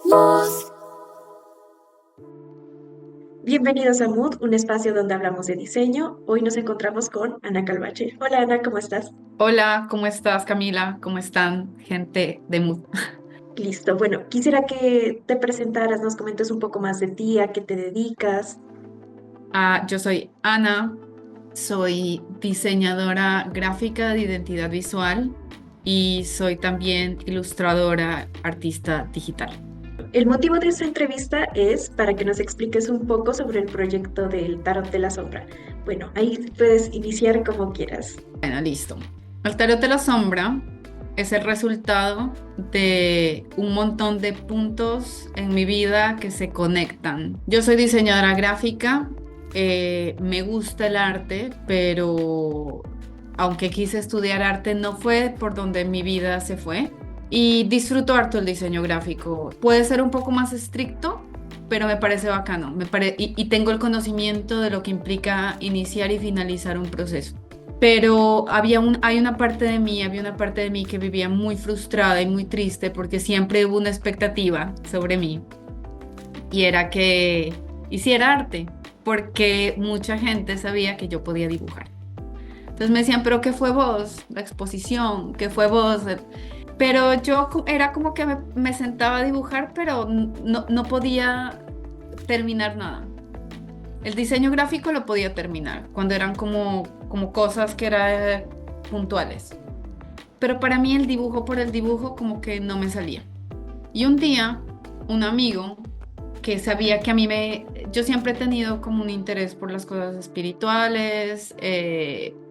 Mood. Bienvenidos a Mood, un espacio donde hablamos de diseño. Hoy nos encontramos con Ana Calvache. Hola Ana, ¿cómo estás? Hola, ¿cómo estás, Camila? ¿Cómo están, gente de Mood? Listo, bueno, quisiera que te presentaras, nos comentes un poco más de ti, a qué te dedicas. Yo soy Ana, soy diseñadora gráfica de identidad visual y soy también ilustradora, artista digital. El motivo de esta entrevista es para que nos expliques un poco sobre el proyecto del Tarot de la Sombra. Bueno, ahí puedes iniciar como quieras. Bueno, listo. El tarot de la sombra es el resultado de un montón de puntos en mi vida que se conectan. Yo soy diseñadora gráfica, me gusta el arte, pero aunque quise estudiar arte, no fue por donde mi vida se fue. Y disfruto harto el diseño gráfico. Puede ser un poco más estricto, pero me parece bacano. Y tengo el conocimiento de lo que implica iniciar y finalizar un proceso. Pero hay una parte de mí, había una parte de mí que vivía muy frustrada y muy triste porque siempre hubo una expectativa sobre mí y era que hiciera arte, porque mucha gente sabía que yo podía dibujar. Entonces me decían, pero ¿qué fue vos? La exposición, ¿qué fue vos? Pero era como que me sentaba a dibujar, pero no podía terminar nada. El diseño gráfico lo podía terminar cuando eran como cosas que eran puntuales. Pero para mí el dibujo por el dibujo como que no me salía. Y un día, un amigo que sabía que yo siempre he tenido como un interés por las cosas espirituales,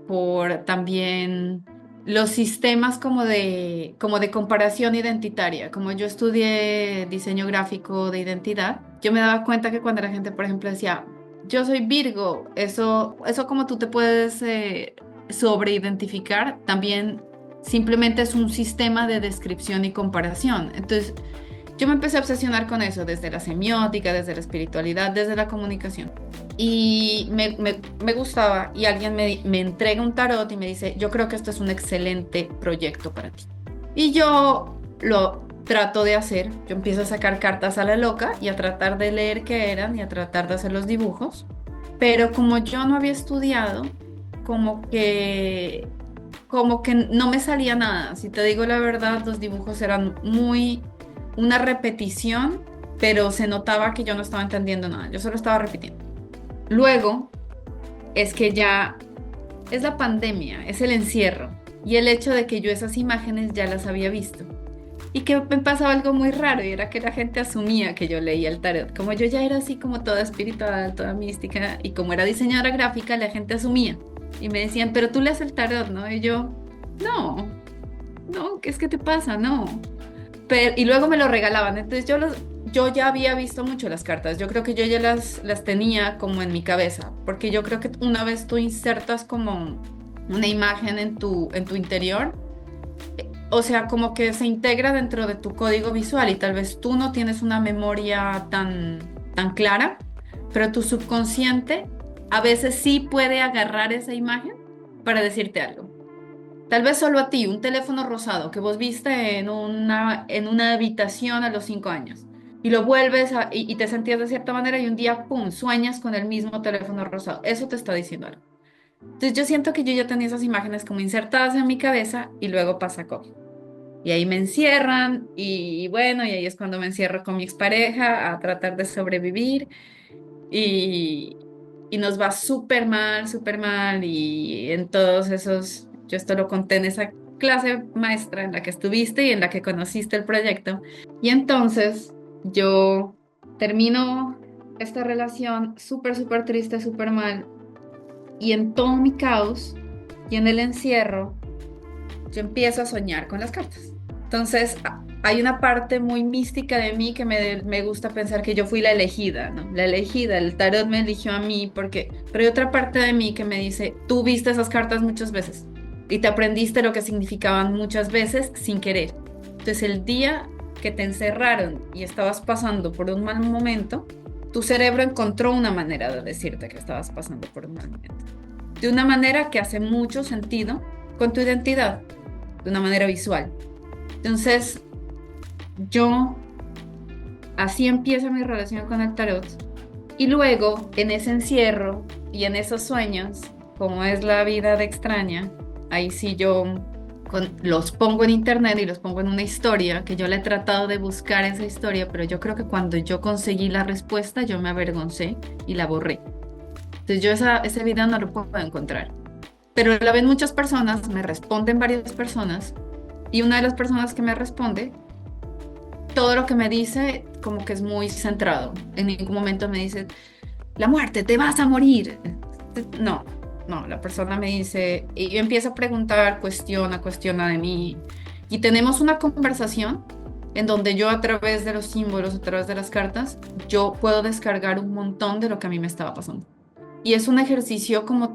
por también los sistemas como de comparación identitaria. Como yo estudié diseño gráfico de identidad, yo me daba cuenta que cuando la gente, por ejemplo, decía, yo soy Virgo, eso como tú te puedes sobreidentificar, también simplemente es un sistema de descripción y comparación. Entonces, yo me empecé a obsesionar con eso, desde la semiótica, desde la espiritualidad, desde la comunicación. Y me gustaba y alguien me entrega un tarot y me dice, yo creo que esto es un excelente proyecto para ti. Y yo lo trato de hacer, yo empiezo a sacar cartas a la loca y a tratar de leer qué eran y a tratar de hacer los dibujos. Pero como yo no había estudiado, como que, como que no me salía nada. Si te digo la verdad, los dibujos eran muy una repetición, pero se notaba que yo no estaba entendiendo nada, yo solo estaba repitiendo. Luego es que ya es la pandemia, es el encierro y el hecho de que yo esas imágenes ya las había visto. Y que me pasaba algo muy raro y era que la gente asumía que yo leía el tarot. Como yo ya era así como toda espiritual, toda mística y como era diseñadora gráfica, la gente asumía. Y me decían, pero tú lees el tarot, ¿no? Y yo, no, no, ¿qué es que te pasa? No. Y luego me lo regalaban. Entonces yo ya había visto mucho las cartas. Yo creo que yo ya las tenía como en mi cabeza. Porque yo creo que una vez tú insertas como una imagen en tu interior, o sea, como que se integra dentro de tu código visual y tal vez tú no tienes una memoria tan clara, pero tu subconsciente a veces sí puede agarrar esa imagen para decirte algo. Tal vez solo a ti, un teléfono rosado que vos viste en una habitación a los 5 años y lo y te sentías de cierta manera y un día, ¡pum!, sueñas con el mismo teléfono rosado. Eso te está diciendo algo. Entonces yo siento que yo ya tenía esas imágenes como insertadas en mi cabeza y luego pasa COVID. Y ahí me encierran y bueno, y ahí es cuando me encierro con mi expareja a tratar de sobrevivir y, y nos va súper mal y en todos esos, yo esto lo conté en esa clase maestra en la que estuviste y en la que conociste el proyecto. Y entonces yo termino esta relación súper triste, súper mal y en todo mi caos y en el encierro yo empiezo a soñar con las cartas. Entonces, hay una parte muy mística de mí que me gusta pensar que yo fui la elegida, ¿no? La elegida, el tarot me eligió a mí pero hay otra parte de mí que me dice, tú viste esas cartas muchas veces y te aprendiste lo que significaban muchas veces sin querer. Entonces, el día que te encerraron y estabas pasando por un mal momento, tu cerebro encontró una manera de decirte que estabas pasando por un mal momento. De una manera que hace mucho sentido con tu identidad, de una manera visual. Entonces, yo así empieza mi relación con el tarot. Y luego, en ese encierro y en esos sueños, como es la vida de extraña, ahí sí yo los pongo en internet y los pongo en una historia, que yo le he tratado de buscar esa historia, pero yo creo que cuando yo conseguí la respuesta, yo me avergoncé y la borré. Entonces yo ese video no lo puedo encontrar. Pero la ven muchas personas, me responden varias personas, y una de las personas que me responde, todo lo que me dice como que es muy centrado. En ningún momento me dice, la muerte, te vas a morir. No, no, la persona me dice, y yo empiezo a preguntar, cuestiona de mí, y tenemos una conversación en donde yo a través de los símbolos, a través de las cartas, yo puedo descargar un montón de lo que a mí me estaba pasando. Y es un ejercicio como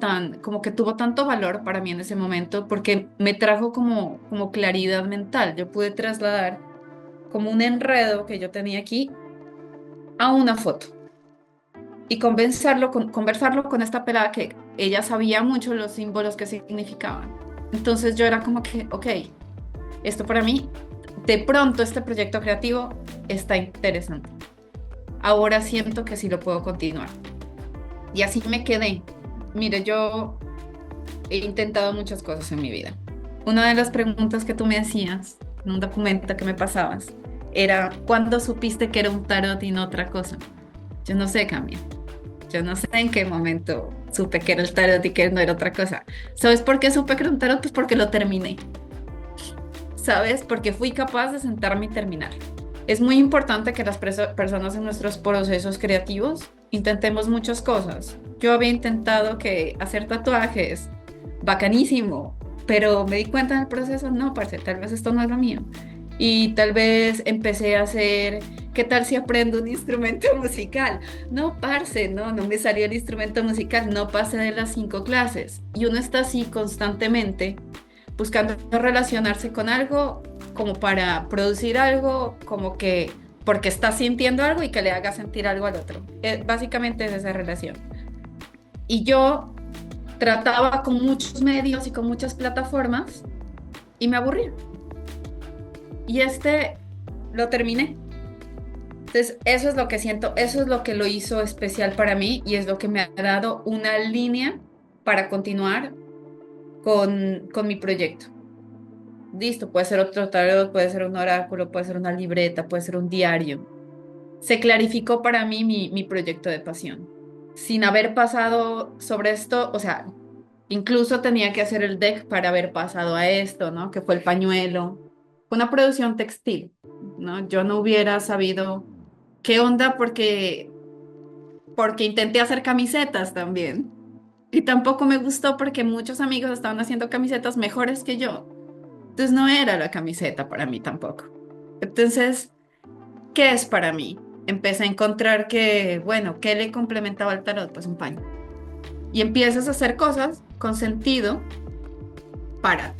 que tuvo tanto valor para mí en ese momento, porque me trajo como claridad mental. Yo pude trasladar como un enredo que yo tenía aquí a una foto y conversarlo con esta pelada que ella sabía mucho los símbolos que significaban. Entonces yo era como que, ok, esto para mí, de pronto este proyecto creativo está interesante. Ahora siento que sí lo puedo continuar. Y así me quedé. Mire, yo he intentado muchas cosas en mi vida. Una de las preguntas que tú me hacías en un documento que me pasabas era, ¿cuándo supiste que era un tarot y no otra cosa? Yo no sé, Camila. Yo no sé en qué momento supe que era el tarot y que no era otra cosa. ¿Sabes por qué supe que era un tarot? Pues porque lo terminé. ¿Sabes? Porque fui capaz de sentarme y terminar. Es muy importante que las personas en nuestros procesos creativos intentemos muchas cosas. Yo había intentado que hacer tatuajes, bacanísimo, pero me di cuenta en el proceso, no, parce, tal vez esto no es lo mío. Y tal vez empecé a hacer, ¿qué tal si aprendo un instrumento musical? No, parce, no me salió el instrumento musical, no pasé de las 5 clases. Y uno está así constantemente buscando relacionarse con algo como para producir algo, como que porque está sintiendo algo y que le haga sentir algo al otro. Básicamente es esa relación. Y yo trataba con muchos medios y con muchas plataformas y me aburrí. Y lo terminé. Entonces, eso es lo que siento, eso es lo que lo hizo especial para mí y es lo que me ha dado una línea para continuar con mi proyecto. Listo, puede ser otro tarot, puede ser un oráculo, puede ser una libreta, puede ser un diario. Se clarificó para mí mi proyecto de pasión. Sin haber pasado sobre esto, o sea, incluso tenía que hacer el deck para haber pasado a esto, ¿no? Que fue el pañuelo. Fue una producción textil, ¿no? Yo no hubiera sabido qué onda porque intenté hacer camisetas también. Y tampoco me gustó porque muchos amigos estaban haciendo camisetas mejores que yo. Entonces no era la camiseta para mí tampoco. Entonces, ¿qué es para mí? Empecé a encontrar que, bueno, ¿qué le complementaba al tarot? Pues un paño. Y empiezas a hacer cosas con sentido para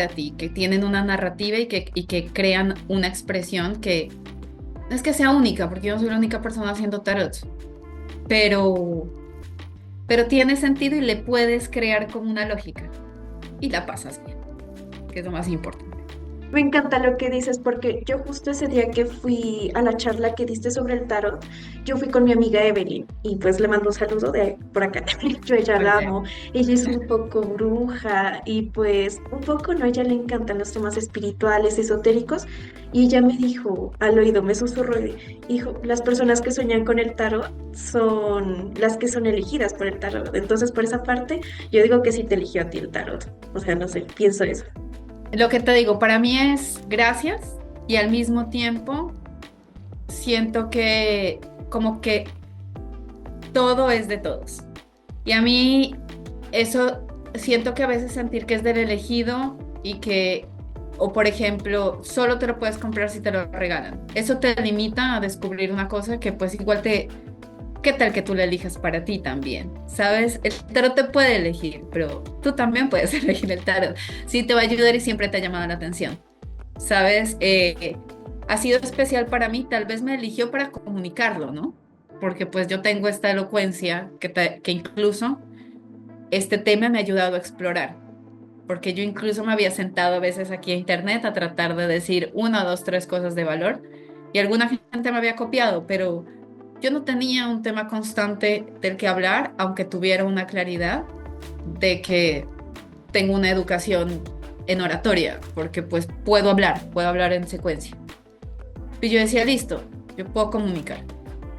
ti, que tienen una narrativa y que crean una expresión que no es que sea única, porque yo no soy la única persona haciendo tarot, pero, pero tiene sentido y le puedes crear como una lógica y la pasas bien, que es lo más importante. Me encanta lo que dices porque yo justo ese día que fui a la charla que diste sobre el tarot, yo fui con mi amiga Evelyn y pues le mando un saludo de por acá. Yo a ella la Porque amo, ella es un poco bruja y pues un poco, ¿no? A ella le encantan los temas espirituales, esotéricos y ella me dijo al oído, me susurró y dijo, las personas que sueñan con el tarot son las que son elegidas por el tarot. Entonces por esa parte yo digo que sí te eligió a ti el tarot. O sea, no sé, pienso eso. lo que te digo, para mí es gracias y al mismo tiempo siento que como que todo es de todos. Y a mí eso siento que a veces sentir que es del elegido y que, o por ejemplo, solo te lo puedes comprar si te lo regalan. Eso te limita a descubrir una cosa que pues igual ¿qué tal que tú la elijas para ti también? ¿Sabes? El tarot te puede elegir, pero tú también puedes elegir el tarot. Sí te va a ayudar y siempre te ha llamado la atención. ¿Sabes? Ha sido especial para mí, tal vez me eligió para comunicarlo, ¿no? Porque pues yo tengo esta elocuencia que incluso este tema me ha ayudado a explorar, porque yo incluso me había sentado a veces aquí a internet a tratar de decir una, dos, tres cosas de valor y alguna gente me había copiado, pero yo no tenía un tema constante del que hablar, aunque tuviera una claridad de que tengo una educación en oratoria, porque pues puedo hablar en secuencia. Y yo decía, listo, yo puedo comunicar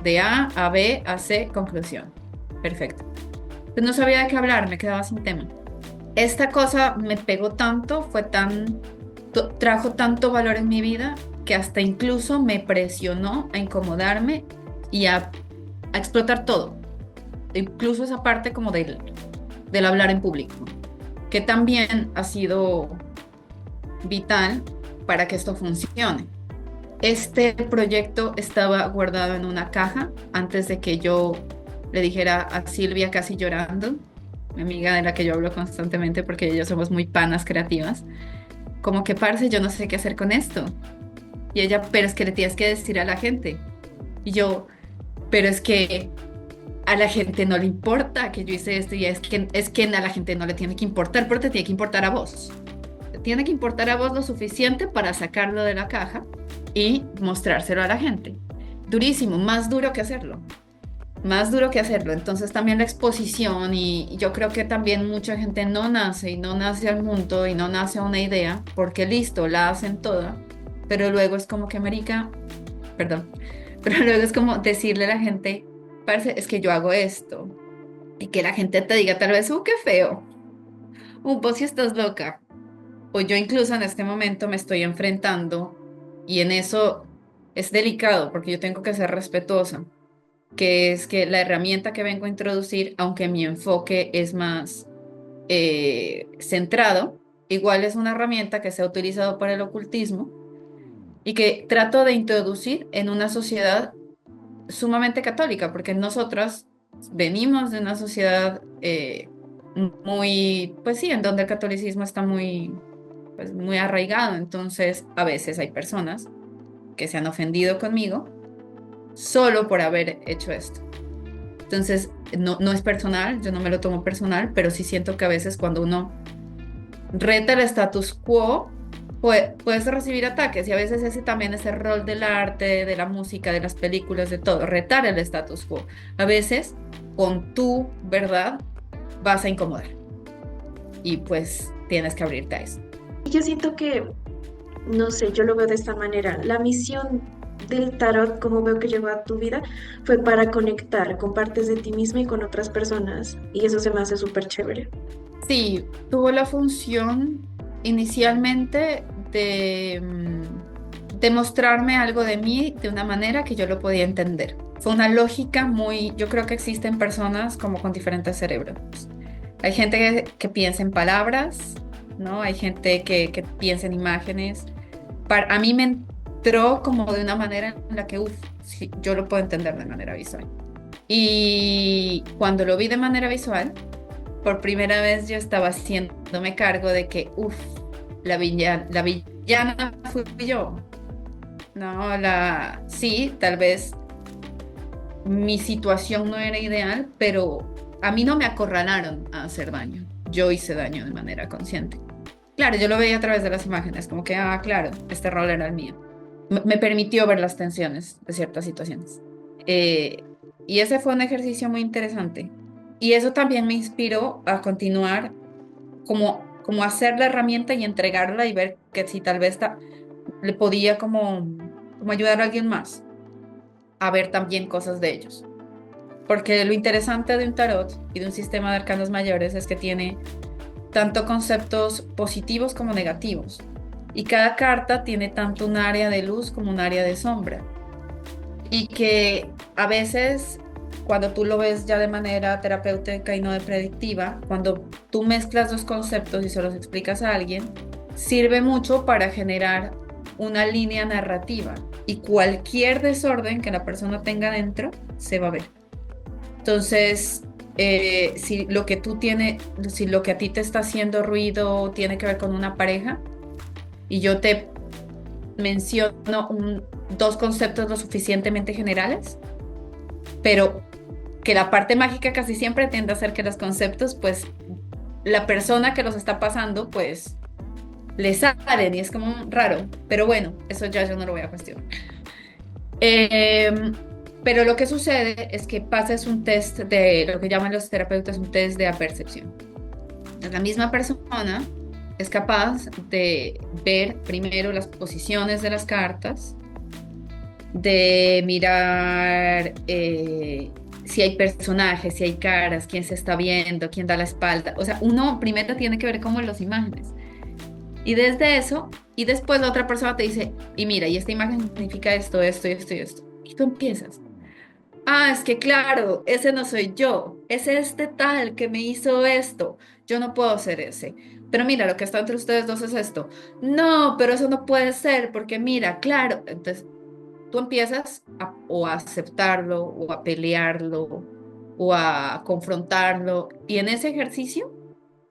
de A a B a C, conclusión. Perfecto. Pues no sabía de qué hablar, me quedaba sin tema. Esta cosa me pegó tanto, trajo tanto valor en mi vida que hasta incluso me presionó a incomodarme y a explotar todo, incluso esa parte como del hablar en público, que también ha sido vital para que esto funcione. Este proyecto estaba guardado en una caja antes de que yo le dijera a Silvia, casi llorando, mi amiga de la que yo hablo constantemente porque ella somos muy panas creativas, como que parce, yo no sé qué hacer con esto. Y ella, pero es que le tienes que decir a la gente. Y yo, pero es que a la gente no le importa que yo hice esto y es que a la gente no le tiene que importar, pero te tiene que importar a vos. Te tiene que importar a vos lo suficiente para sacarlo de la caja y mostrárselo a la gente. Durísimo, más duro que hacerlo. Más duro que hacerlo. Entonces también la exposición y yo creo que también mucha gente no nace y no nace al mundo y no nace a una idea porque listo, la hacen toda, pero luego es como que marica, perdón, pero luego es como decirle a la gente, parce, es que yo hago esto y que la gente te diga tal vez, qué feo, vos si estás loca. O yo incluso en este momento me estoy enfrentando y en eso es delicado porque yo tengo que ser respetuosa, que es que la herramienta que vengo a introducir, aunque mi enfoque es más centrado, igual es una herramienta que se ha utilizado para el ocultismo y que trato de introducir en una sociedad sumamente católica, porque nosotras venimos de una sociedad muy, pues sí, en donde el catolicismo está muy, pues, muy arraigado, entonces a veces hay personas que se han ofendido conmigo solo por haber hecho esto. Entonces, no es personal, yo no me lo tomo personal, pero sí siento que a veces cuando uno reta el status quo, puedes recibir ataques y a veces ese también es el rol del arte, de la música, de las películas, de todo, retar el status quo. A veces con tu verdad vas a incomodar y pues tienes que abrirte a eso. Y yo siento que, no sé, yo lo veo de esta manera. La misión del tarot, como veo que llegó a tu vida, fue para conectar con partes de ti misma y con otras personas. Y eso se me hace súper chévere. Sí, tuvo la función inicialmente de mostrarme algo de mí de una manera que yo lo podía entender. Fue una lógica muy, yo creo que existen personas como con diferentes cerebros. Hay gente que piensa en palabras, ¿no? Hay gente que piensa en imágenes. A mí me entró como de una manera en la que, sí, yo lo puedo entender de manera visual. Y cuando lo vi de manera visual, por primera vez yo estaba haciéndome cargo de que, la villana fui yo. No, sí, tal vez mi situación no era ideal, pero a mí no me acorralaron a hacer daño. Yo hice daño de manera consciente. Claro, yo lo veía a través de las imágenes, como que, claro, este rol era el mío. Me permitió ver las tensiones de ciertas situaciones. Y ese fue un ejercicio muy interesante. Y eso también me inspiró a continuar como hacer la herramienta y entregarla y ver que si tal vez le podía como ayudar a alguien más a ver también cosas de ellos. Porque lo interesante de un tarot y de un sistema de arcanos mayores es que tiene tanto conceptos positivos como negativos. Y cada carta tiene tanto un área de luz como un área de sombra. Y que a veces, cuando tú lo ves ya de manera terapéutica y no de predictiva, cuando tú mezclas los conceptos y se los explicas a alguien, sirve mucho para generar una línea narrativa. Y cualquier desorden que la persona tenga dentro, se va a ver. Entonces, si lo que a ti te está haciendo ruido tiene que ver con una pareja, y yo te menciono dos conceptos lo suficientemente generales, pero que la parte mágica casi siempre tiende a ser que los conceptos, pues, la persona que los está pasando, pues, le salen y es como raro, pero bueno, eso ya yo no lo voy a cuestionar. Em, pero lo que sucede es que pasas un test de lo que llaman los terapeutas un test de apercepción. La misma persona es capaz de ver primero las posiciones de las cartas, de mirar si hay personajes, si hay caras, quién se está viendo, quién da la espalda. O sea, uno primero tiene que ver como las imágenes. Y desde eso, y después la otra persona te dice, y mira, y esta imagen significa esto, esto y esto y esto. Y tú empiezas. Ah, es que claro, ese no soy yo, es este tal que me hizo esto. Yo no puedo ser ese. Pero mira, lo que está entre ustedes dos es esto. No, pero eso no puede ser, porque mira, claro. Entonces, tú empiezas o a aceptarlo, o a pelearlo, o a confrontarlo. Y en ese ejercicio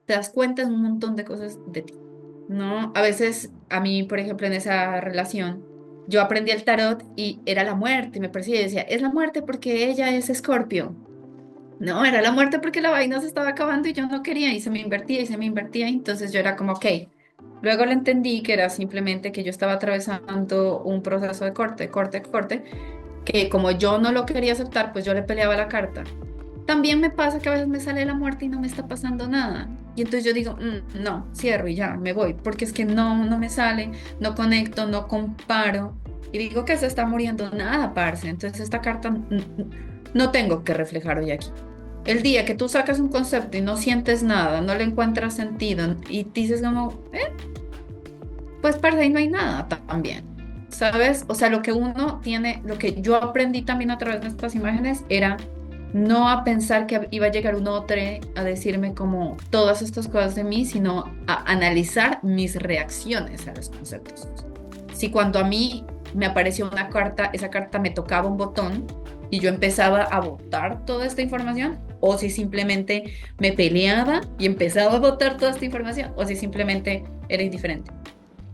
te das cuenta de un montón de cosas de ti. ¿No? A veces, a mí, por ejemplo, en esa relación, yo aprendí el tarot y era la muerte, y me parecía y decía, es la muerte porque ella es Escorpio. No, era la muerte porque la vaina se estaba acabando y yo no quería y se me invertía y se me invertía. Y entonces yo era como, ok. Luego lo entendí que era simplemente que yo estaba atravesando un proceso de corte, corte, corte, que como yo no lo quería aceptar, pues yo le peleaba la carta. También me pasa que a veces me sale la muerte y no me está pasando nada. Y entonces yo digo, no, cierro y ya, me voy, porque es que no me sale, no conecto, no comparo. Y digo que se está muriendo nada, parce. Entonces esta carta no tengo que reflejar hoy aquí. El día que tú sacas un concepto y no sientes nada, no le encuentras sentido y dices como, pues parce, ahí no hay nada también. ¿Sabes? O sea, lo que uno tiene, lo que yo aprendí también a través de estas imágenes era no a pensar que iba a llegar un otro a decirme como todas estas cosas de mí, sino a analizar mis reacciones a los conceptos. Si cuando a mí me apareció una carta, esa carta me tocaba un botón y yo empezaba a botar toda esta información, o si simplemente me peleaba y empezaba a botar toda esta información, o si simplemente era indiferente.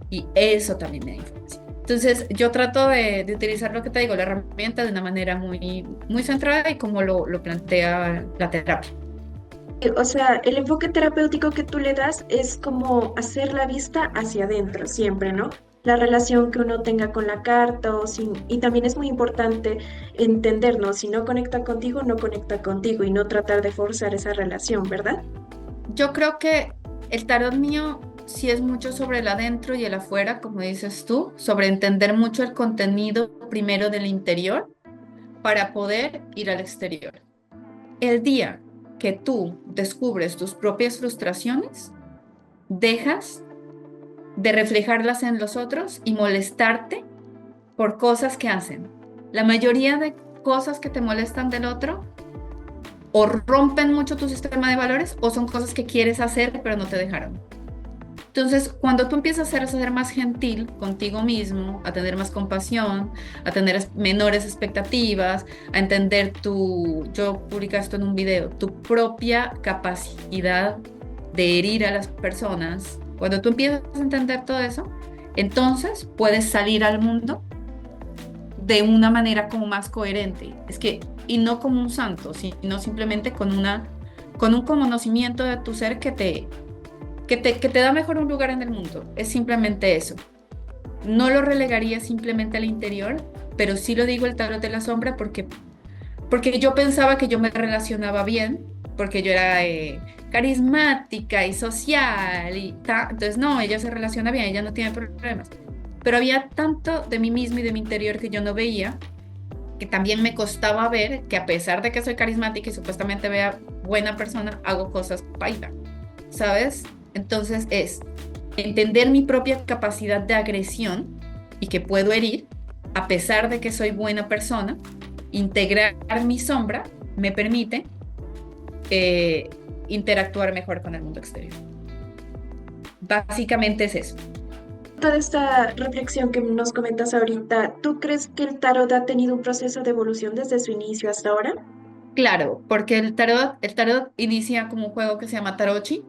Y eso también me da información. Entonces, yo trato de utilizar lo que te digo, la herramienta de una manera muy centrada y como lo plantea la terapia. O sea, el enfoque terapéutico que tú le das es como hacer la vista hacia adentro siempre, ¿no? La relación que uno tenga con la carta o sin... Y también es muy importante entender, ¿no? Si no conecta contigo, no conecta contigo y no tratar de forzar esa relación, ¿verdad? Yo creo que el tarot mío sí es mucho sobre el adentro y el afuera, como dices tú, sobre entender mucho el contenido primero del interior para poder ir al exterior. El día que tú descubres tus propias frustraciones, dejas de reflejarlas en los otros y molestarte por cosas que hacen. La mayoría de cosas que te molestan del otro o rompen mucho tu sistema de valores o son cosas que quieres hacer pero no te dejaron. Entonces, cuando tú empiezas a ser más gentil contigo mismo, a tener más compasión, a tener menores expectativas, a entender yo publiqué esto en un video, tu propia capacidad de herir a las personas, cuando tú empiezas a entender todo eso, entonces puedes salir al mundo de una manera como más coherente. Es que, y no como un santo, sino simplemente con un conocimiento de tu ser que te da mejor un lugar en el mundo. Es simplemente eso. No lo relegaría simplemente al interior, pero sí lo digo el tarot de la sombra porque yo pensaba que yo me relacionaba bien, porque yo era carismática y social y tal. Entonces, no, ella se relaciona bien, ella no tiene problemas. Pero había tanto de mí mismo y de mi interior que yo no veía, que también me costaba ver que a pesar de que soy carismática y supuestamente vea buena persona, hago cosas paila, ¿sabes? Entonces es entender mi propia capacidad de agresión y que puedo herir, a pesar de que soy buena persona, integrar mi sombra me permite eh, interactuar mejor con el mundo exterior. Básicamente es eso. Toda esta reflexión que nos comentas ahorita, ¿tú crees que el tarot ha tenido un proceso de evolución desde su inicio hasta ahora? Claro, porque el tarot inicia como un juego que se llama Tarochi.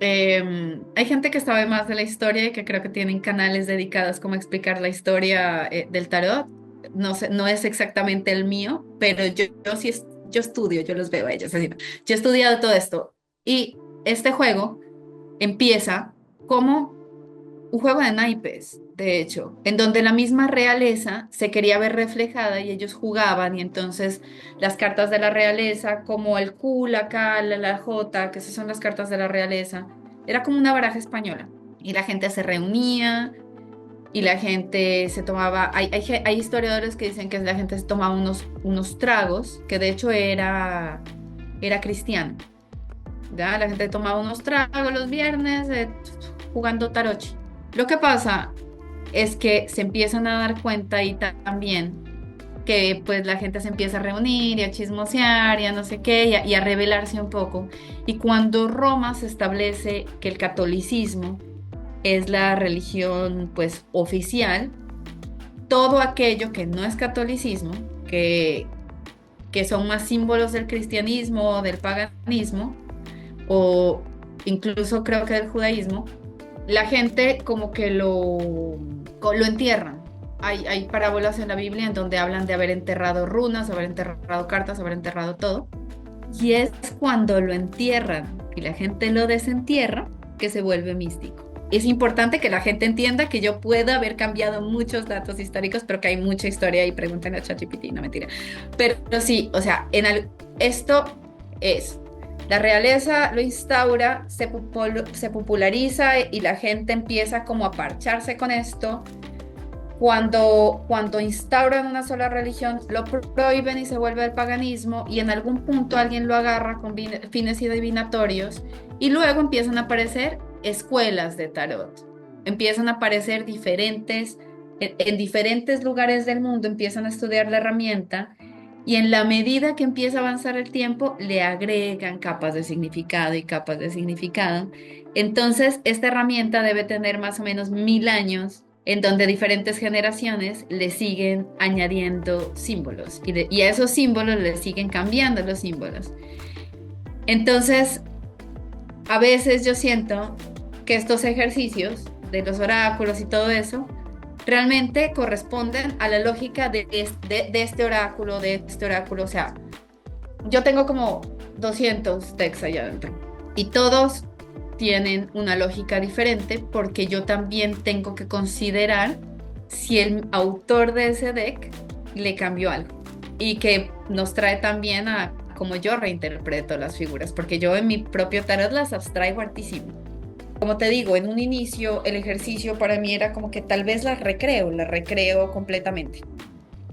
Hay gente que sabe más de la historia y que creo que tienen canales dedicados como a explicar la historia del tarot. No sé, no es exactamente el mío, pero yo sí yo estudio, yo los veo a ellos. Así, ¿no? Yo he estudiado todo esto y este juego empieza como un juego de naipes, de hecho, en donde la misma realeza se quería ver reflejada y ellos jugaban y entonces las cartas de la realeza, como el Q, la K, la J, que esas son las cartas de la realeza, era como una baraja española y la gente se reunía y la gente se tomaba, hay historiadores que dicen que la gente se tomaba unos tragos, que de hecho era cristiano, ¿ya? La gente tomaba unos tragos los viernes jugando taroche. Lo que pasa es que se empiezan a dar cuenta y también que pues la gente se empieza a reunir y a chismosear y a no sé qué y a rebelarse un poco. Y cuando Roma se establece que el catolicismo es la religión pues oficial, todo aquello que no es catolicismo, que, que son más símbolos del cristianismo o del paganismo, o incluso creo que del judaísmo, la gente como que lo entierran. Hay parábolas en la Biblia en donde hablan de haber enterrado runas, haber enterrado cartas, haber enterrado todo. Y es cuando lo entierran y la gente lo desentierra que se vuelve místico. Es importante que la gente entienda que yo puedo haber cambiado muchos datos históricos, pero que hay mucha historia y preguntan a ChatGPT, no mentira. Pero sí, o sea, esto es, la realeza lo instaura, se populariza y la gente empieza como a parcharse con esto. Cuando instauran una sola religión, lo prohíben y se vuelve el paganismo y en algún punto alguien lo agarra con fines y adivinatorios y luego empiezan a aparecer escuelas de tarot. Empiezan a aparecer en diferentes lugares del mundo, empiezan a estudiar la herramienta y en la medida que empieza a avanzar el tiempo, le agregan capas de significado y capas de significado. Entonces, esta herramienta debe tener más o menos 1000 años en donde diferentes generaciones le siguen añadiendo símbolos y a esos símbolos le siguen cambiando los símbolos. Entonces, a veces yo siento que estos ejercicios de los oráculos y todo eso realmente corresponden a la lógica de este oráculo, de este oráculo. O sea, yo tengo como 200 decks allá adentro y todos tienen una lógica diferente porque yo también tengo que considerar si el autor de ese deck le cambió algo y que nos trae también a cómo yo reinterpreto las figuras, porque yo en mi propio tarot las abstraigo hartísimo. Como te digo, en un inicio el ejercicio para mí era como que tal vez las recreo completamente.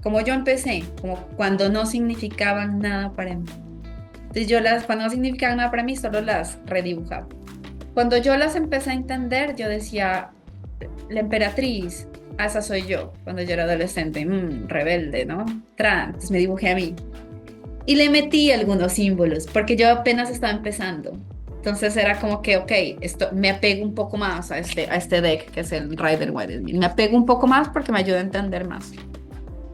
Como yo empecé, como cuando no significaban nada para mí. Entonces cuando no significaban nada para mí, solo las redibujaba. Cuando yo las empecé a entender, yo decía, la emperatriz, esa soy yo, cuando yo era adolescente, rebelde, ¿no? Entonces me dibujé a mí. Y le metí algunos símbolos, porque yo apenas estaba empezando. Entonces era como que, ok, esto, me apego un poco más a este deck, que es el Rider Waite. Me apego un poco más porque me ayuda a entender más.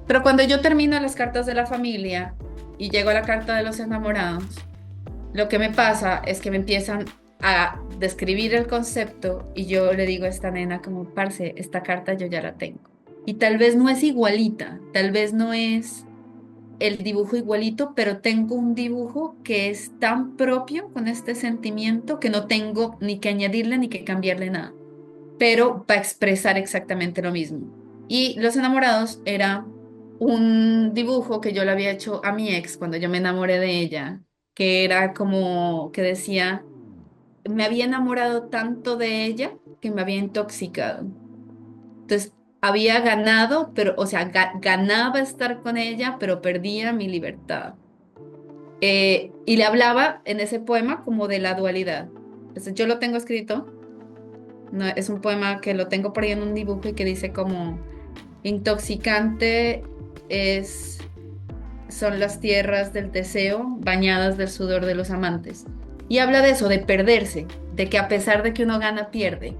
Pero cuando yo termino las cartas de la familia y llego a la carta de los enamorados, lo que me pasa es que me empiezan a describir el concepto y yo le digo a esta nena como, parce, esta carta yo ya la tengo. Y tal vez no es igualita, tal vez no es el dibujo igualito, pero tengo un dibujo que es tan propio con este sentimiento que no tengo ni que añadirle ni que cambiarle nada, pero va a expresar exactamente lo mismo. Y Los Enamorados era un dibujo que yo le había hecho a mi ex cuando yo me enamoré de ella, que era como que decía, me había enamorado tanto de ella que me había intoxicado. Entonces, había ganado, pero, o sea, ganaba estar con ella, pero perdía mi libertad. Y le hablaba en ese poema como de la dualidad. Entonces, yo lo tengo escrito. No, es un poema que lo tengo por ahí en un dibujo y que dice como intoxicante son las tierras del deseo bañadas del sudor de los amantes. Y habla de eso, de perderse, de que a pesar de que uno gana, pierde.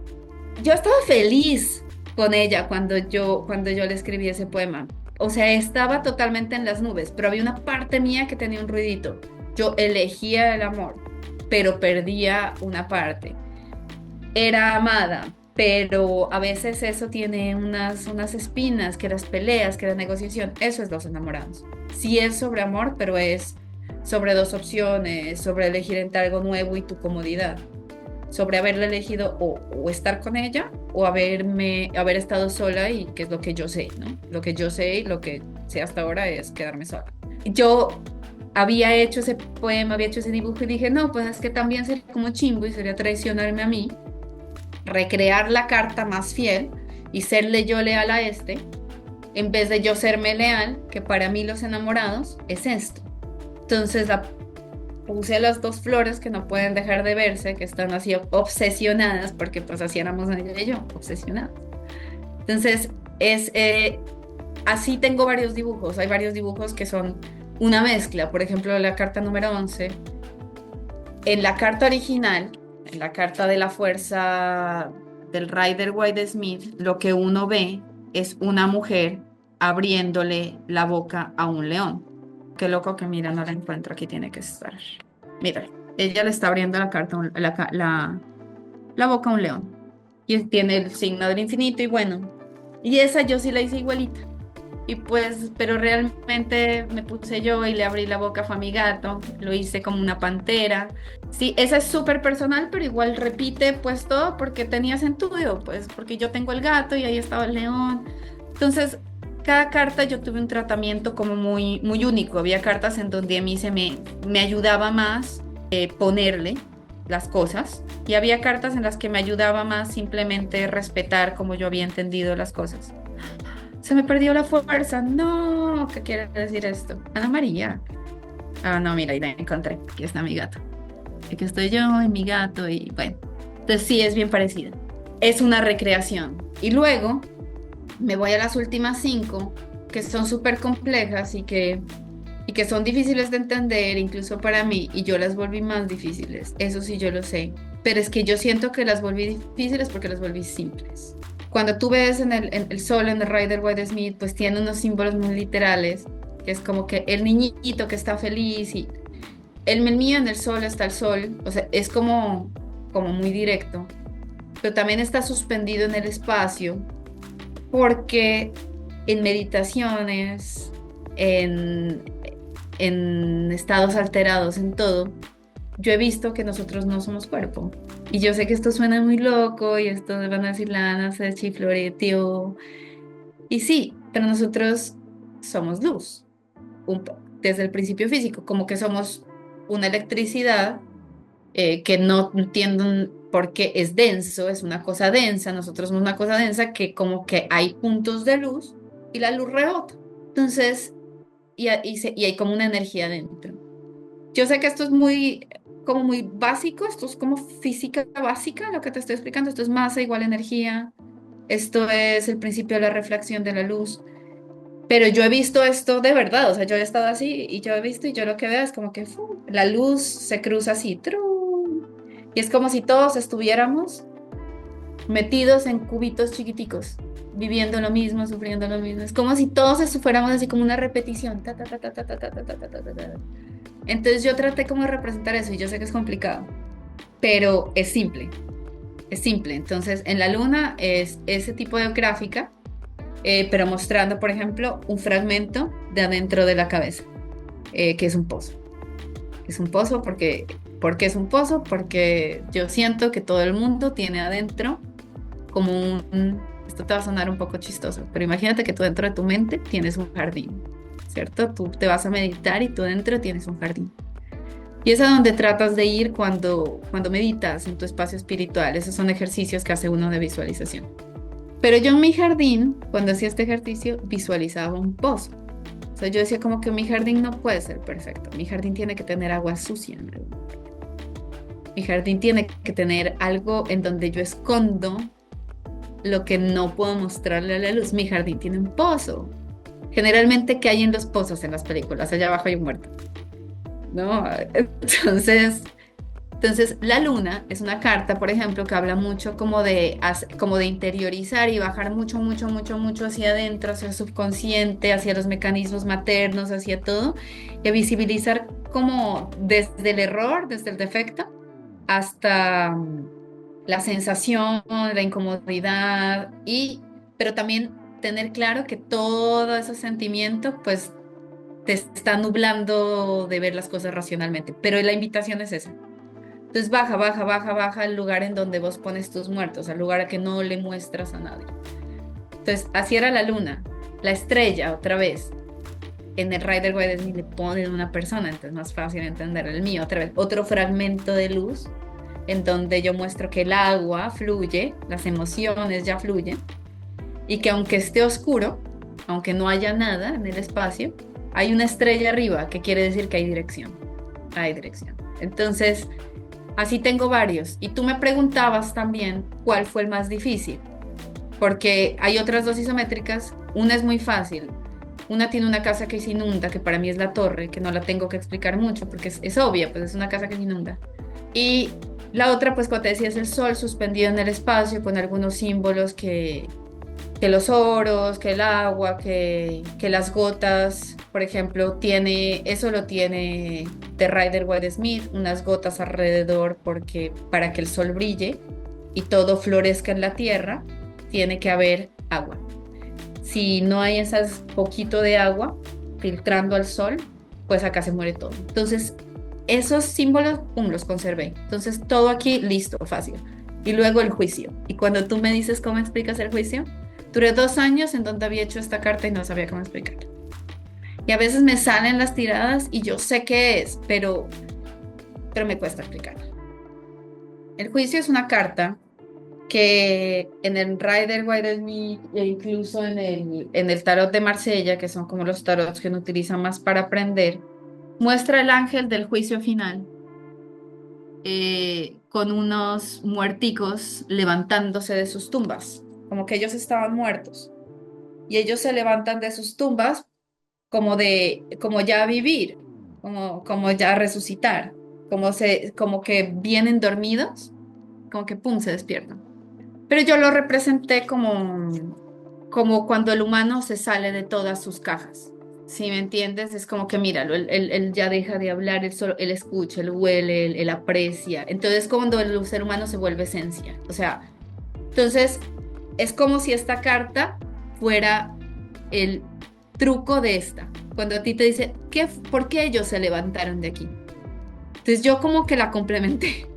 Yo estaba feliz con ella cuando yo le escribí ese poema. O sea, estaba totalmente en las nubes, pero había una parte mía que tenía un ruidito. Yo elegía el amor, pero perdía una parte. Era amada, pero a veces eso tiene unas espinas, que las peleas, que la negociación. Eso es Los Enamorados. Sí es sobre amor, pero es sobre dos opciones, sobre elegir entre algo nuevo y tu comodidad, sobre haberla elegido o estar con ella o haber estado sola y que es lo que yo sé, ¿no? Lo que yo sé y lo que sé hasta ahora es quedarme sola. Yo había hecho ese poema, había hecho ese dibujo y dije, no, pues es que también sería como chimbo y sería traicionarme a mí, recrear la carta más fiel y serle yo leal a este, en vez de yo serme leal, que para mí los enamorados es esto. Entonces puse las dos flores que no pueden dejar de verse, que están así obsesionadas, porque pues así éramos ella y yo, obsesionadas. Entonces, así tengo varios dibujos. Hay varios dibujos que son una mezcla. Por ejemplo, la carta número 11. En la carta original, en la carta de la fuerza del Rider Waite Smith, lo que uno ve es una mujer abriéndole la boca a un león. Qué loco que mira, no la encuentro, aquí tiene que estar. Mira, ella le está abriendo la carta, la boca a un león. Y tiene el signo del infinito y bueno, y esa yo sí la hice igualita. Y pues, pero realmente me puse yo y le abrí la boca fue a mi gato, lo hice como una pantera. Sí, esa es súper personal, pero igual repite pues todo porque tenía sentido, pues porque yo tengo el gato y ahí estaba el león. Entonces, cada carta yo tuve un tratamiento como muy, muy único. Había cartas en donde a mí me ayudaba más ponerle las cosas y había cartas en las que me ayudaba más simplemente respetar como yo había entendido las cosas. Se me perdió la fuerza. No, ¿qué quiere decir esto? Ana María. Ah, no, mira, ahí la encontré. Aquí está mi gato. Aquí estoy yo y mi gato y bueno. Entonces sí, es bien parecida. Es una recreación. Y luego me voy a las últimas cinco, que son súper complejas y que son difíciles de entender, incluso para mí, y yo las volví más difíciles. Eso sí, yo lo sé. Pero es que yo siento que las volví difíciles porque las volví simples. Cuando tú ves en el sol, en el Rider Waite Smith, pues tiene unos símbolos muy literales, que es como que el niñito que está feliz y el mío en el sol está el sol, o sea, es como muy directo, pero también está suspendido en el espacio porque en meditaciones, en, en estados alterados, en todo, yo he visto que nosotros no somos cuerpo. Y yo sé que esto suena muy loco y esto van a decir Lana, se chifloreteó. Y sí, pero nosotros somos luz, desde el principio físico, como que somos una electricidad que no entiendo por qué es denso, es una cosa densa, nosotros somos una cosa densa que como que hay puntos de luz y la luz rebota. Entonces, y hay como una energía dentro. Yo sé que esto es como muy básico, esto es como física básica, lo que te estoy explicando, esto es masa igual energía, esto es el principio de la refracción de la luz, pero yo he visto esto de verdad, o sea, yo he estado así y yo he visto y yo lo que veo es como que la luz se cruza así, ¡trum! Y es como si todos estuviéramos metidos en cubitos chiquiticos, viviendo lo mismo, sufriendo lo mismo. Es como si todos fuéramos así como una repetición. Ta, ta, ta, ta, ta, ta, ta, ta, ta, ta, ta, ta. Entonces yo traté como de representar eso y yo sé que es complicado, pero es simple, es simple. Entonces en la luna es ese tipo de gráfica, pero mostrando, por ejemplo, un fragmento de adentro de la cabeza, que es un pozo. Es un pozo ¿por qué es un pozo? Porque yo siento que todo el mundo tiene adentro como esto te va a sonar un poco chistoso, pero imagínate que tú dentro de tu mente tienes un jardín, ¿cierto? Tú te vas a meditar y tú dentro tienes un jardín. Y es a donde tratas de ir cuando meditas en tu espacio espiritual. Esos son ejercicios que hace uno de visualización. Pero yo en mi jardín, cuando hacía este ejercicio, visualizaba un pozo. O sea, yo decía como que mi jardín no puede ser perfecto. Mi jardín tiene que tener agua sucia en algún lugar. Mi jardín tiene que tener algo en donde yo escondo lo que no puedo mostrarle a la luz. Mi jardín tiene un pozo. Generalmente, ¿qué hay en los pozos en las películas? Allá abajo hay un muerto, ¿no? Entonces, la luna es una carta, por ejemplo, que habla mucho como de interiorizar y bajar mucho, mucho, mucho, mucho hacia adentro, hacia el subconsciente, hacia los mecanismos maternos, hacia todo, y a visibilizar como desde el error, desde el defecto, hasta la sensación, la incomodidad, pero también tener claro que todo ese sentimiento, pues, te está nublando de ver las cosas racionalmente. Pero la invitación es esa. Entonces baja, baja, baja, baja al lugar en donde vos pones tus muertos, al lugar a que no le muestras a nadie. Entonces, así era la luna. La estrella, otra vez, en el Rider Waite Smith le ponen una persona, entonces es más fácil entender el mío. Otra vez, otro fragmento de luz en donde yo muestro que el agua fluye, las emociones ya fluyen, y que aunque esté oscuro, aunque no haya nada en el espacio, hay una estrella arriba, que quiere decir que hay dirección. Hay dirección. Entonces, así tengo varios. Y tú me preguntabas también cuál fue el más difícil, porque hay otras dos isométricas. Una es muy fácil. Una tiene una casa que se inunda, que para mí es la torre, que no la tengo que explicar mucho porque es obvia, pues es una casa que se inunda. Y la otra, pues como te decía, es el sol suspendido en el espacio con algunos símbolos que los oros, que el agua, que las gotas, por ejemplo, eso lo tiene de Rider Waite Smith, unas gotas alrededor porque para que el sol brille y todo florezca en la tierra, tiene que haber agua. Si no hay esas poquito de agua filtrando al sol, pues acá se muere todo. Entonces, esos símbolos, los conservé. Entonces, todo aquí listo, fácil. Y luego el juicio. Y cuando tú me dices cómo explicas el juicio, duré 2 años en donde había hecho esta carta y no sabía cómo explicarla. Y a veces me salen las tiradas y yo sé qué es, pero me cuesta explicarla. El juicio es una carta que en el Rider Waite Smith e incluso en el tarot de Marsella, que son como los tarots que uno utiliza más para aprender, muestra el ángel del juicio final con unos muerticos levantándose de sus tumbas, como que ellos estaban muertos. Y ellos se levantan de sus tumbas como ya a vivir, como ya a resucitar, como que vienen dormidos, como que pum, se despiertan. Pero yo lo representé como cuando el humano se sale de todas sus cajas. ¿Sí me entiendes? Es como que míralo, él ya deja de hablar, él escucha, él huele, él aprecia. Entonces, cuando el ser humano se vuelve esencia. O sea, entonces es como si esta carta fuera el truco de esta. Cuando a ti te dice, ¿por qué ellos se levantaron de aquí? Entonces yo como que la complementé.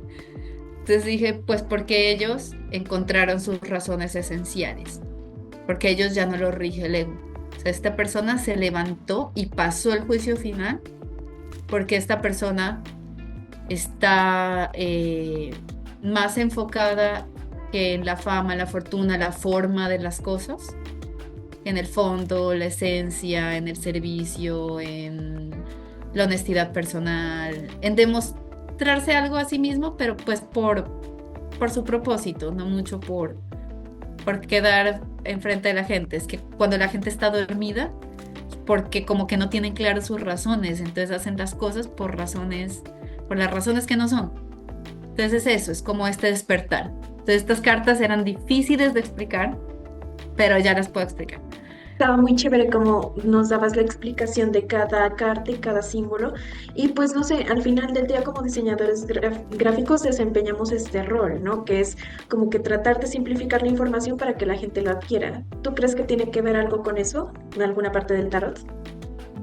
Entonces dije, pues porque ellos encontraron sus razones esenciales, porque ellos ya no los rige el ego. O sea, esta persona se levantó y pasó el juicio final porque esta persona está más enfocada que en la fama, la fortuna, la forma de las cosas, en el fondo, la esencia, en el servicio, en la honestidad personal, en demostrarse algo a sí mismo, pero pues por su propósito, no mucho por quedar enfrente de la gente. Es que cuando la gente está dormida, porque como que no tienen claras sus razones, entonces hacen las cosas por las razones que no son. Entonces eso, es como este despertar. Entonces estas cartas eran difíciles de explicar, pero ya las puedo explicar. Estaba muy chévere como nos dabas la explicación de cada carta y cada símbolo. Y pues no sé, al final del día como diseñadores gráficos desempeñamos este rol, ¿no? Que es como que tratar de simplificar la información para que la gente lo adquiera. ¿Tú crees que tiene que ver algo con eso en alguna parte del tarot?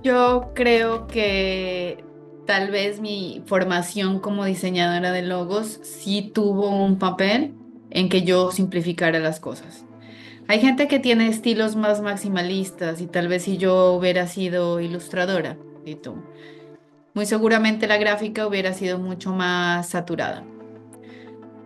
Yo creo que tal vez mi formación como diseñadora de logos sí tuvo un papel en que yo simplificara las cosas. Hay gente que tiene estilos más maximalistas y tal vez si yo hubiera sido ilustradora, y tú, muy seguramente la gráfica hubiera sido mucho más saturada.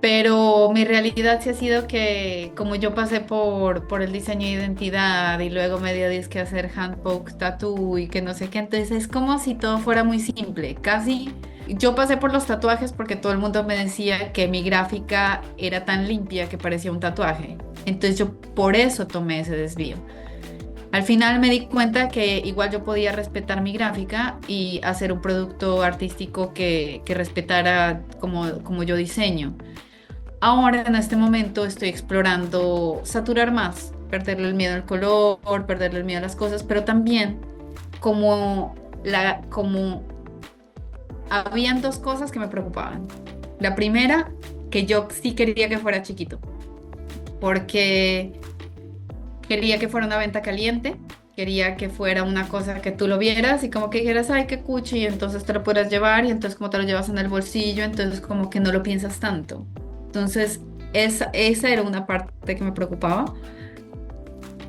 Pero mi realidad sí ha sido que como yo pasé por el diseño de identidad y luego me dio disque hacer handpoke tattoo y que no sé qué, entonces es como si todo fuera muy simple. Casi yo pasé por los tatuajes porque todo el mundo me decía que mi gráfica era tan limpia que parecía un tatuaje. Entonces yo por eso tomé ese desvío. Al final me di cuenta que igual yo podía respetar mi gráfica y hacer un producto artístico que respetara como yo diseño. Ahora, en este momento, estoy explorando saturar más, perderle el miedo al color, perderle el miedo a las cosas, pero también como habían dos cosas que me preocupaban. La primera, que yo sí quería que fuera chiquito, porque quería que fuera una venta caliente, Quería que fuera una cosa que tú lo vieras y como que dijeras, ay, qué cuchi, y entonces te lo puedas llevar y entonces como te lo llevas en el bolsillo, entonces como que no lo piensas tanto. Entonces, esa era una parte que me preocupaba.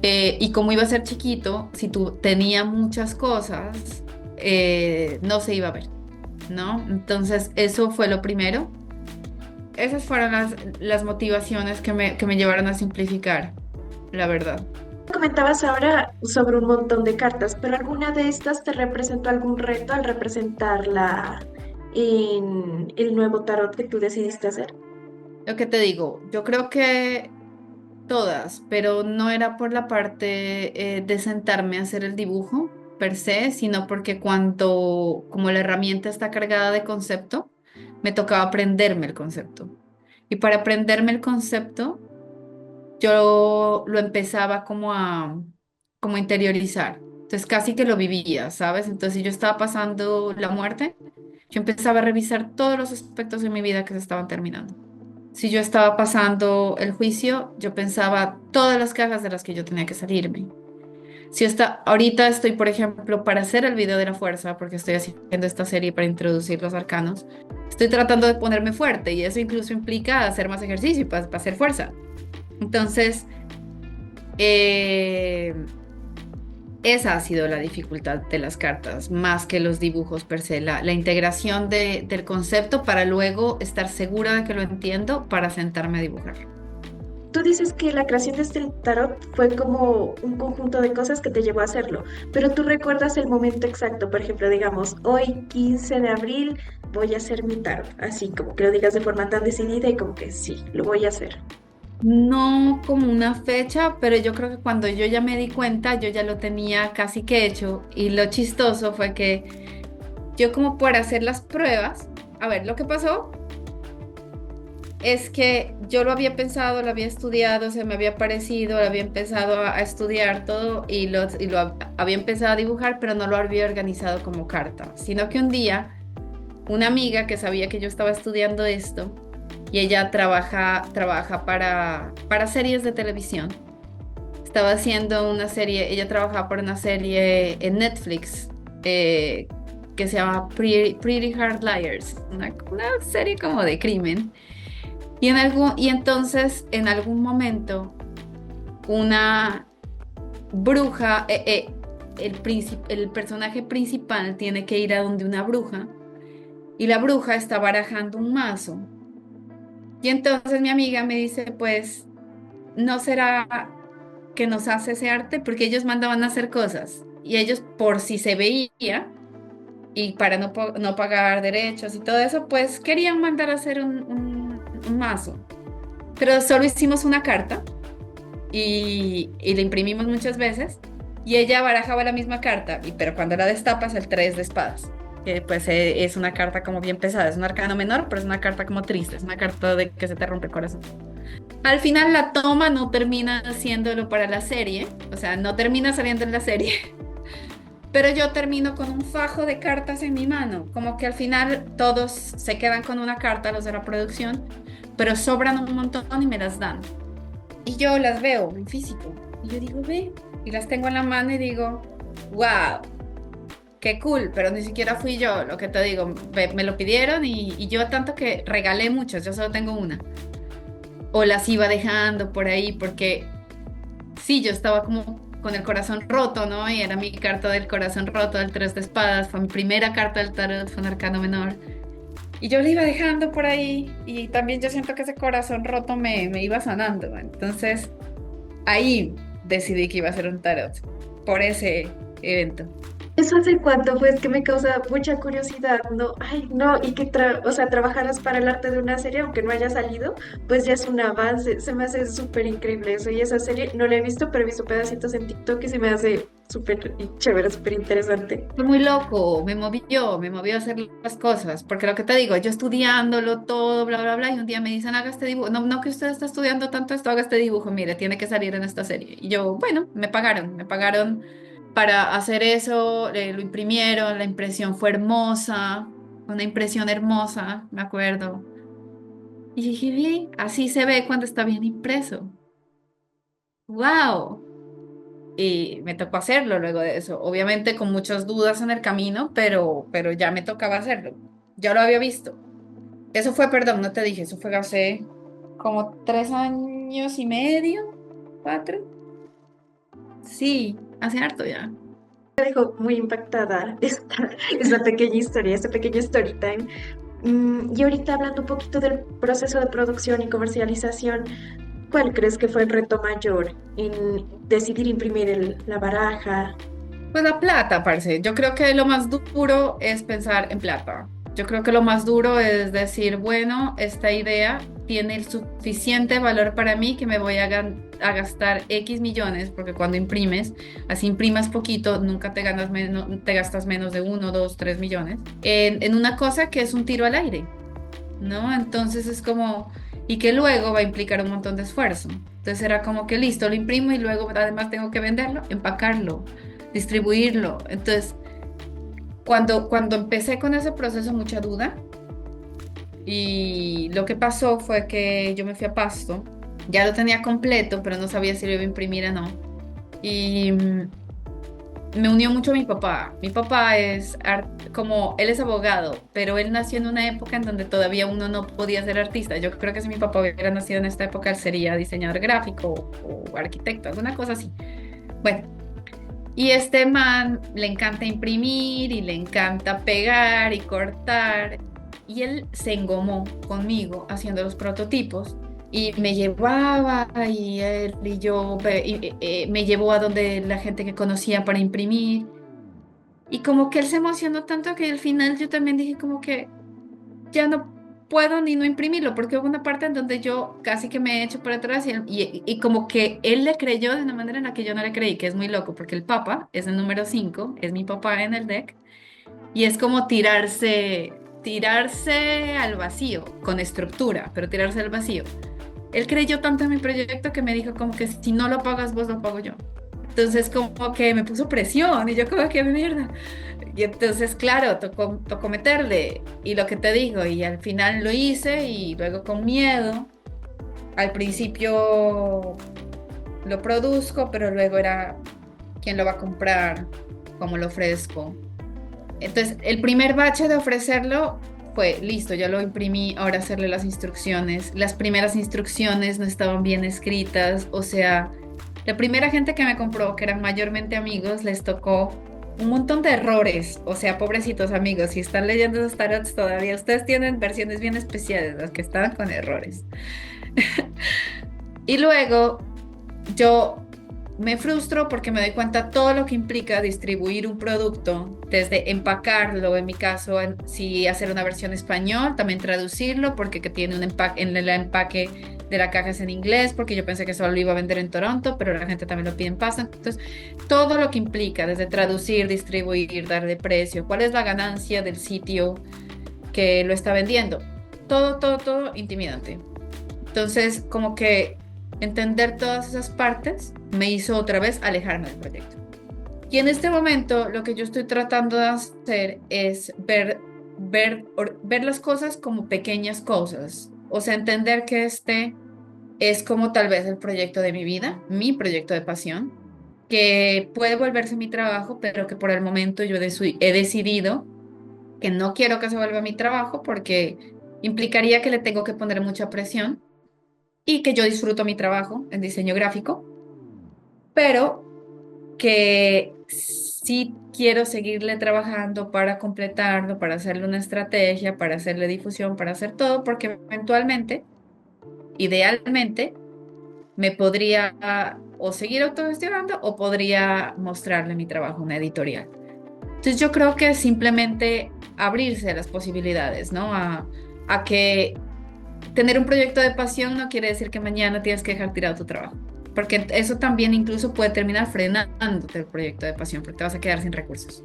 Y como iba a ser chiquito, si tú tenía muchas cosas, no se iba a ver, ¿no? Entonces, eso fue lo primero. Esas fueron las motivaciones que me llevaron a simplificar, la verdad. Comentabas ahora sobre un montón de cartas, pero ¿alguna de estas te representó algún reto al representarla en el nuevo tarot que tú decidiste hacer? Lo que te digo, yo creo que todas, pero no era por la parte de sentarme a hacer el dibujo per se, sino porque cuando, como la herramienta está cargada de concepto, me tocaba aprenderme el concepto. Y para aprenderme el concepto, yo lo empezaba como a interiorizar. Entonces casi que lo vivía, ¿sabes? Entonces si yo estaba pasando la muerte, yo empezaba a revisar todos los aspectos de mi vida que se estaban terminando. Si yo estaba pasando el juicio, yo pensaba todas las cajas de las que yo tenía que salirme. Si ahorita estoy, por ejemplo, para hacer el video de la fuerza, porque estoy haciendo esta serie para introducir los arcanos, estoy tratando de ponerme fuerte y eso incluso implica hacer más ejercicio para hacer fuerza. Entonces, eh, esa ha sido la dificultad de las cartas, más que los dibujos per se, la integración del concepto para luego estar segura de que lo entiendo para sentarme a dibujar. Tú dices que la creación de este tarot fue como un conjunto de cosas que te llevó a hacerlo, pero tú recuerdas el momento exacto, por ejemplo, digamos, hoy 15 de abril voy a hacer mi tarot, así como que lo digas de forma tan decidida y como que sí, lo voy a hacer. No como una fecha, pero yo creo que cuando yo ya me di cuenta, yo ya lo tenía casi que hecho. Y lo chistoso fue que yo como por hacer las pruebas, a ver, lo que pasó es que yo lo había pensado, lo había estudiado, se me había parecido, lo había empezado a estudiar todo había empezado a dibujar, pero no lo había organizado como carta, sino que un día una amiga que sabía que yo estaba estudiando esto y ella trabaja para series de televisión. Estaba haciendo una serie, ella trabajaba por una serie en Netflix eh, que se llama Pretty Hard Liars, una serie como de crimen. Y entonces en algún momento una bruja, el personaje principal tiene que ir a donde una bruja y la bruja está barajando un mazo. Y entonces mi amiga me dice, pues, ¿no será que nos hace ese arte? Porque ellos mandaban a hacer cosas y ellos por si se veía y para no pagar derechos y todo eso, pues querían mandar a hacer un mazo. Pero solo hicimos una carta y la imprimimos muchas veces y ella barajaba la misma carta, pero cuando la destapas el 3 de espadas, que pues es una carta como bien pesada, es un arcano menor, pero es una carta como triste, es una carta de que se te rompe el corazón. Al final la toma no termina haciéndolo para la serie, o sea, no termina saliendo en la serie, pero yo termino con un fajo de cartas en mi mano, como que al final todos se quedan con una carta, los de la producción, pero sobran un montón y me las dan. Y yo las veo en físico. Y yo digo, ve, y las tengo en la mano y digo, wow, qué cool, pero ni siquiera fui yo, lo que te digo, me lo pidieron y yo tanto que regalé muchas, yo solo tengo una. O las iba dejando por ahí porque sí, yo estaba como con el corazón roto, ¿no? Y era mi carta del corazón roto, del 3 de espadas, fue mi primera carta del tarot, fue un arcano menor. Y yo la iba dejando por ahí y también yo siento que ese corazón roto me iba sanando. Entonces ahí decidí que iba a ser un tarot por ese evento. ¿Eso hace cuánto fue? Es que me causa mucha curiosidad, ¿no? Ay, no, y que, o sea, trabajaras para el arte de una serie, aunque no haya salido, pues ya es un avance, se me hace súper increíble eso, y esa serie no la he visto, pero he visto pedacitos en TikTok y se me hace súper chévere, súper interesante. Fue muy loco, me movió a hacer las cosas, porque lo que te digo, yo estudiándolo todo, bla, bla, bla, y un día me dicen, haga este dibujo, no, no que usted está estudiando tanto esto, haga este dibujo, mire, tiene que salir en esta serie. Y yo, bueno, me pagaron para hacer eso, lo imprimieron, la impresión fue hermosa, una impresión hermosa, me acuerdo. Y dije, bien, así se ve cuando está bien impreso. ¡Wow! Y me tocó hacerlo luego de eso. Obviamente con muchas dudas en el camino, pero ya me tocaba hacerlo. Ya lo había visto. Eso fue, perdón, no te dije, eso fue hace como 3 años y medio, 4. Sí, hace harto ya. Me dejó muy impactada esta pequeña historia, este pequeño story time. Y ahorita hablando un poquito del proceso de producción y comercialización, ¿cuál crees que fue el reto mayor en decidir imprimir la baraja? Pues la plata, parce. Yo creo que lo más duro es pensar en plata. Yo creo que lo más duro es decir, bueno, esta idea tiene el suficiente valor para mí que me voy a gastar X millones, porque cuando imprimes, así imprimas poquito, nunca te gastas menos de 1, 2, 3 millones, en una cosa que es un tiro al aire, ¿no? Entonces es como, y que luego va a implicar un montón de esfuerzo. Entonces era como que listo, lo imprimo y luego además tengo que venderlo, empacarlo, distribuirlo. Entonces, cuando empecé con ese proceso, mucha duda. Y lo que pasó fue que yo me fui a Pasto, ya lo tenía completo, pero no sabía si lo iba a imprimir o no. Y me unió mucho mi papá. Mi papá como, él es abogado, pero él nació en una época en donde todavía uno no podía ser artista. Yo creo que si mi papá hubiera nacido en esta época, él sería diseñador gráfico o arquitecto, alguna cosa así. Bueno, y este man le encanta imprimir y le encanta pegar y cortar. Y él se engomó conmigo haciendo los prototipos y me llevaba y él y yo me llevó a donde la gente que conocía para imprimir. Y como que él se emocionó tanto que al final yo también dije como que ya no puedo ni no imprimirlo, porque hubo una parte en donde yo casi que me he hecho para atrás y como que él le creyó de una manera en la que yo no le creí, que es muy loco, porque el Papa es el número 5 es mi papá en el deck, y es como tirarse al vacío, con estructura, pero tirarse al vacío. Él creyó tanto en mi proyecto que me dijo como que si no lo pagas vos, lo pago yo. Entonces como que me puso presión y yo como que mierda. Y entonces, claro, tocó meterle. Y lo que te digo, y al final lo hice y luego con miedo. Al principio lo produzco, pero luego era quién lo va a comprar, cómo lo ofrezco. Entonces, el primer bache de ofrecerlo fue, listo, ya lo imprimí, ahora hacerle las instrucciones. Las primeras instrucciones no estaban bien escritas, o sea, la primera gente que me compró, que eran mayormente amigos, les tocó un montón de errores. O sea, pobrecitos amigos, si están leyendo esos tarots todavía, ustedes tienen versiones bien especiales, las que estaban con errores. Y luego yo me frustro porque me doy cuenta todo lo que implica distribuir un producto, desde empacarlo, en mi caso, si hacer una versión español, también traducirlo, porque que tiene un empaque, en el empaque de la caja es en inglés, porque yo pensé que solo lo iba a vender en Toronto, pero la gente también lo pide en pasta. Entonces, todo lo que implica, desde traducir, distribuir, darle precio, cuál es la ganancia del sitio que lo está vendiendo, todo intimidante. Entonces, como que entender todas esas partes me hizo otra vez alejarme del proyecto. Y en este momento lo que yo estoy tratando de hacer es ver las cosas como pequeñas cosas. O sea, entender que este es como tal vez el proyecto de mi vida, mi proyecto de pasión, que puede volverse mi trabajo, pero que por el momento yo he decidido que no quiero que se vuelva mi trabajo porque implicaría que le tengo que poner mucha presión y que yo disfruto mi trabajo en diseño gráfico, pero que sí quiero seguirle trabajando para completarlo, para hacerle una estrategia, para hacerle difusión, para hacer todo, porque eventualmente, idealmente, me podría o seguir autogestionando o podría mostrarle mi trabajo a una editorial. Entonces yo creo que simplemente abrirse a las posibilidades, ¿no? A que tener un proyecto de pasión no quiere decir que mañana tienes que dejar tirado tu trabajo, porque eso también incluso puede terminar frenándote el proyecto de pasión, porque te vas a quedar sin recursos.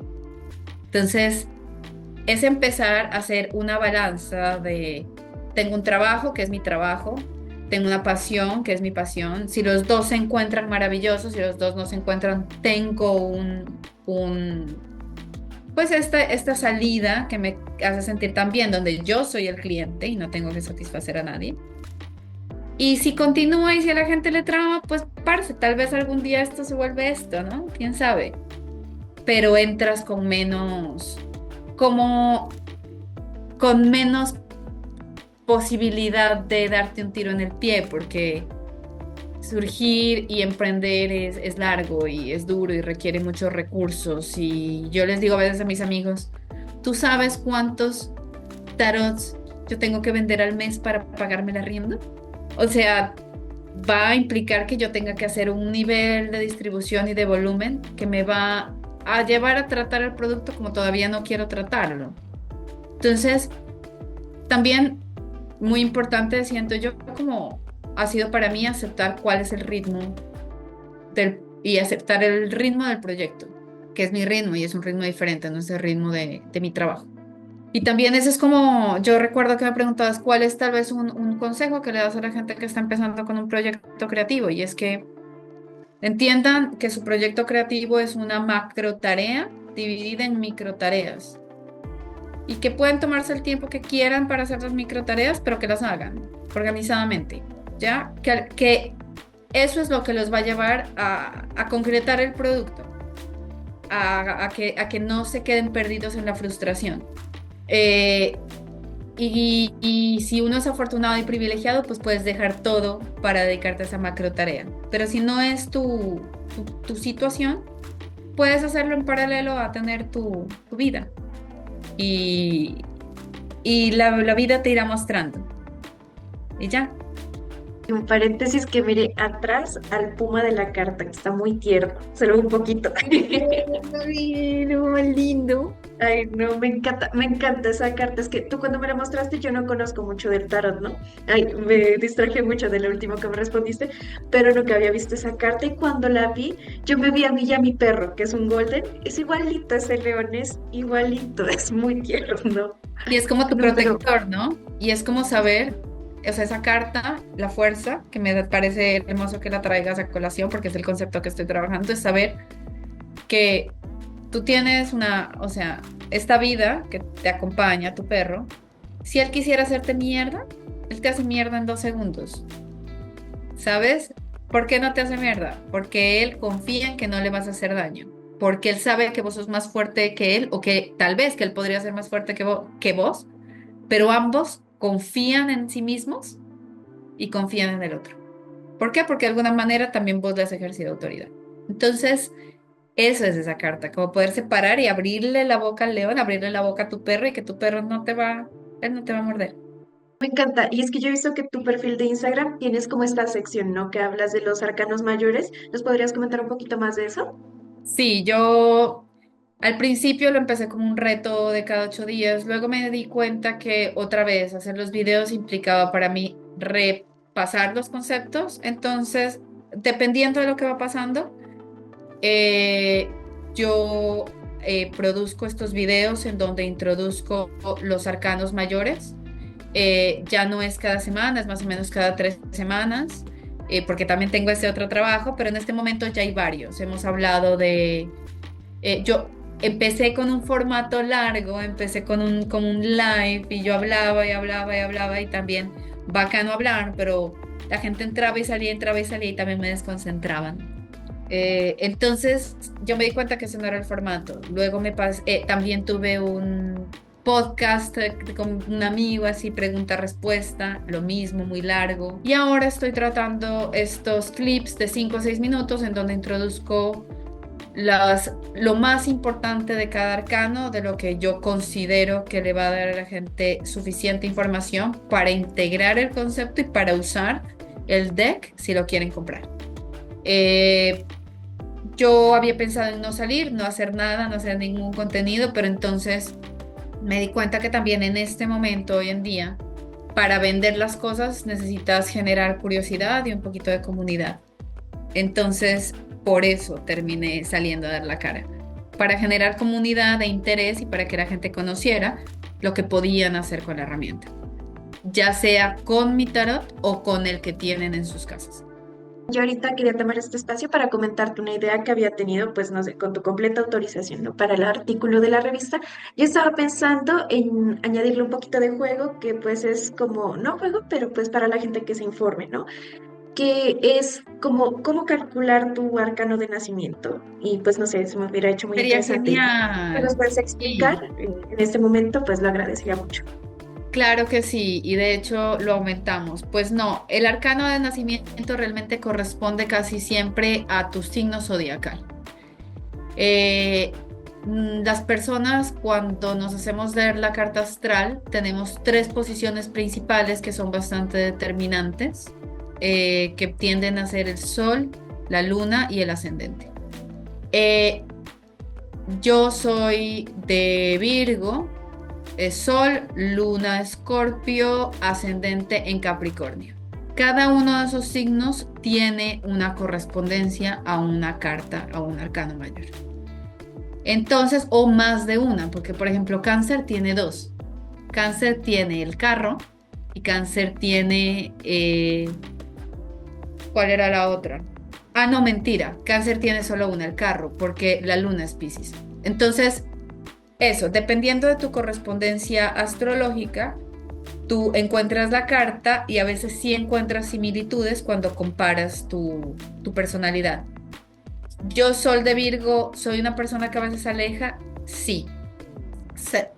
Entonces, es empezar a hacer una balanza de, tengo un trabajo que es mi trabajo, tengo una pasión que es mi pasión. Si los dos se encuentran maravillosos, si los dos no se encuentran, tengo pues esta salida que me hace sentir tan bien, donde yo soy el cliente y no tengo que satisfacer a nadie. Y si continúa y si a la gente le trama, pues parce, tal vez algún día esto se vuelve esto, ¿no? ¿Quién sabe? Pero entras con menos, como con menos posibilidad de darte un tiro en el pie, porque surgir y emprender es largo y es duro y requiere muchos recursos. Y yo les digo a veces a mis amigos, ¿tú sabes cuántos tarots yo tengo que vender al mes para pagarme el arriendo? O sea, va a implicar que yo tenga que hacer un nivel de distribución y de volumen que me va a llevar a tratar el producto como todavía no quiero tratarlo. Entonces, también muy importante, siento yo, como ha sido para mí aceptar cuál es el ritmo y aceptar el ritmo del proyecto, que es mi ritmo y es un ritmo diferente, no es el ritmo de mi trabajo. Y también eso es como, yo recuerdo que me preguntabas cuál es tal vez un consejo que le das a la gente que está empezando con un proyecto creativo, y es que entiendan que su proyecto creativo es una macro tarea dividida en micro tareas y que pueden tomarse el tiempo que quieran para hacer las micro tareas, pero que las hagan organizadamente, ¿ya? Que eso es lo que los va a llevar a concretar el producto, a que no se queden perdidos en la frustración. Eh, y si uno es afortunado y privilegiado, pues puedes dejar todo para dedicarte a esa macro tarea. Pero si no es tu situación, puedes hacerlo en paralelo a tener tu vida. Y, y la vida te irá mostrando. Y ya. Un paréntesis que mire atrás al puma de la carta, que está muy tierno, solo un poquito. Ay, no, lindo. Ay, no, me encanta esa carta. Es que tú cuando me la mostraste, yo no conozco mucho del tarot, ¿no? Ay, me distraje mucho de lo último que me respondiste, pero nunca había visto esa carta y cuando la vi, yo me vi a mí y a mi perro, que es un golden, es igualito, ese león es igualito, es muy tierno. Y es como tu No, pero protector, ¿no? Y es como saber, o sea, esa carta, la fuerza, que me parece hermoso que la traigas a colación porque es el concepto que estoy trabajando, es saber que tú tienes o sea, esta vida que te acompaña, tu perro, si él quisiera hacerte mierda, él te hace mierda en 2 segundos, ¿sabes? ¿Por qué no te hace mierda? Porque él confía en que no le vas a hacer daño, porque él sabe que vos sos más fuerte que él, o que tal vez que él podría ser más fuerte que vos, pero ambos confían en sí mismos y confían en el otro. ¿Por qué? Porque de alguna manera también vos le has ejercido autoridad. Entonces, eso es esa carta, como poder separar y abrirle la boca al león, abrirle la boca a tu perro y que tu perro él no te va a morder. me encanta. Y es que yo he visto que tu perfil de Instagram tienes como esta sección, ¿no? Que hablas de los arcanos mayores. ¿Nos podrías comentar un poquito más de eso? Sí, yo al principio lo empecé como un reto de cada 8 días, luego me di cuenta que otra vez hacer los videos implicaba para mí repasar los conceptos, entonces, dependiendo de lo que va pasando, Eh, yo produzco estos videos en donde introduzco los arcanos mayores. Ya no es cada semana, es más o menos cada 3 semanas, porque también tengo ese otro trabajo, pero en este momento ya hay varios. Hemos hablado yo empecé con un formato largo, empecé con un live y yo hablaba y hablaba y hablaba y también bacano hablar, pero la gente entraba y salía y también me desconcentraban. Entonces yo me di cuenta que ese no era el formato. Luego también tuve un podcast con un amigo, así pregunta-respuesta, lo mismo, muy largo. Y ahora estoy tratando estos clips de 5 o 6 minutos en donde introduzco lo más importante de cada arcano, de lo que yo considero que le va a dar a la gente suficiente información para integrar el concepto y para usar el deck si lo quieren comprar. Eh, yo había pensado en no salir, no hacer nada, no hacer ningún contenido, pero entonces me di cuenta que también en este momento, hoy en día, para vender las cosas necesitas generar curiosidad y un poquito de comunidad. Entonces, por eso terminé saliendo a dar la cara, para generar comunidad e interés y para que la gente conociera lo que podían hacer con la herramienta, ya sea con mi tarot o con el que tienen en sus casas. Yo ahorita quería tomar este espacio para comentarte una idea que había tenido, pues no sé, con tu completa autorización, ¿no? Para el artículo de la revista. Yo estaba pensando en añadirle un poquito de juego, que pues es como, no juego, pero pues para la gente que se informe, ¿no? Que es como cómo calcular tu arcano de nacimiento. Y pues no sé, se me hubiera hecho muy Sería interesante. ¿Me los genial. puedes explicar? Sí, En este momento, pues lo agradecería mucho. claro que sí, y de hecho lo aumentamos. Pues no, el arcano de nacimiento realmente corresponde casi siempre a tu signo zodiacal. Eh, las personas cuando nos hacemos leer la carta astral tenemos tres posiciones principales que son bastante determinantes, que tienden a ser el sol, la luna y el ascendente. Eh, yo soy de Virgo, sol, luna, Escorpio, ascendente en Capricornio. Cada uno de esos signos tiene una correspondencia a una carta, a un arcano mayor. Entonces, o más de una, porque por ejemplo, Cáncer tiene dos. Cáncer tiene el carro y Cáncer tiene, ¿cuál era la otra? Ah, no, mentira. Cáncer tiene solo una, el carro, porque la luna es Piscis. Entonces, eso, dependiendo de tu correspondencia astrológica, tú encuentras la carta y a veces sí encuentras similitudes cuando comparas tu personalidad. Yo, Sol de Virgo, soy una persona que a veces se aleja, sí.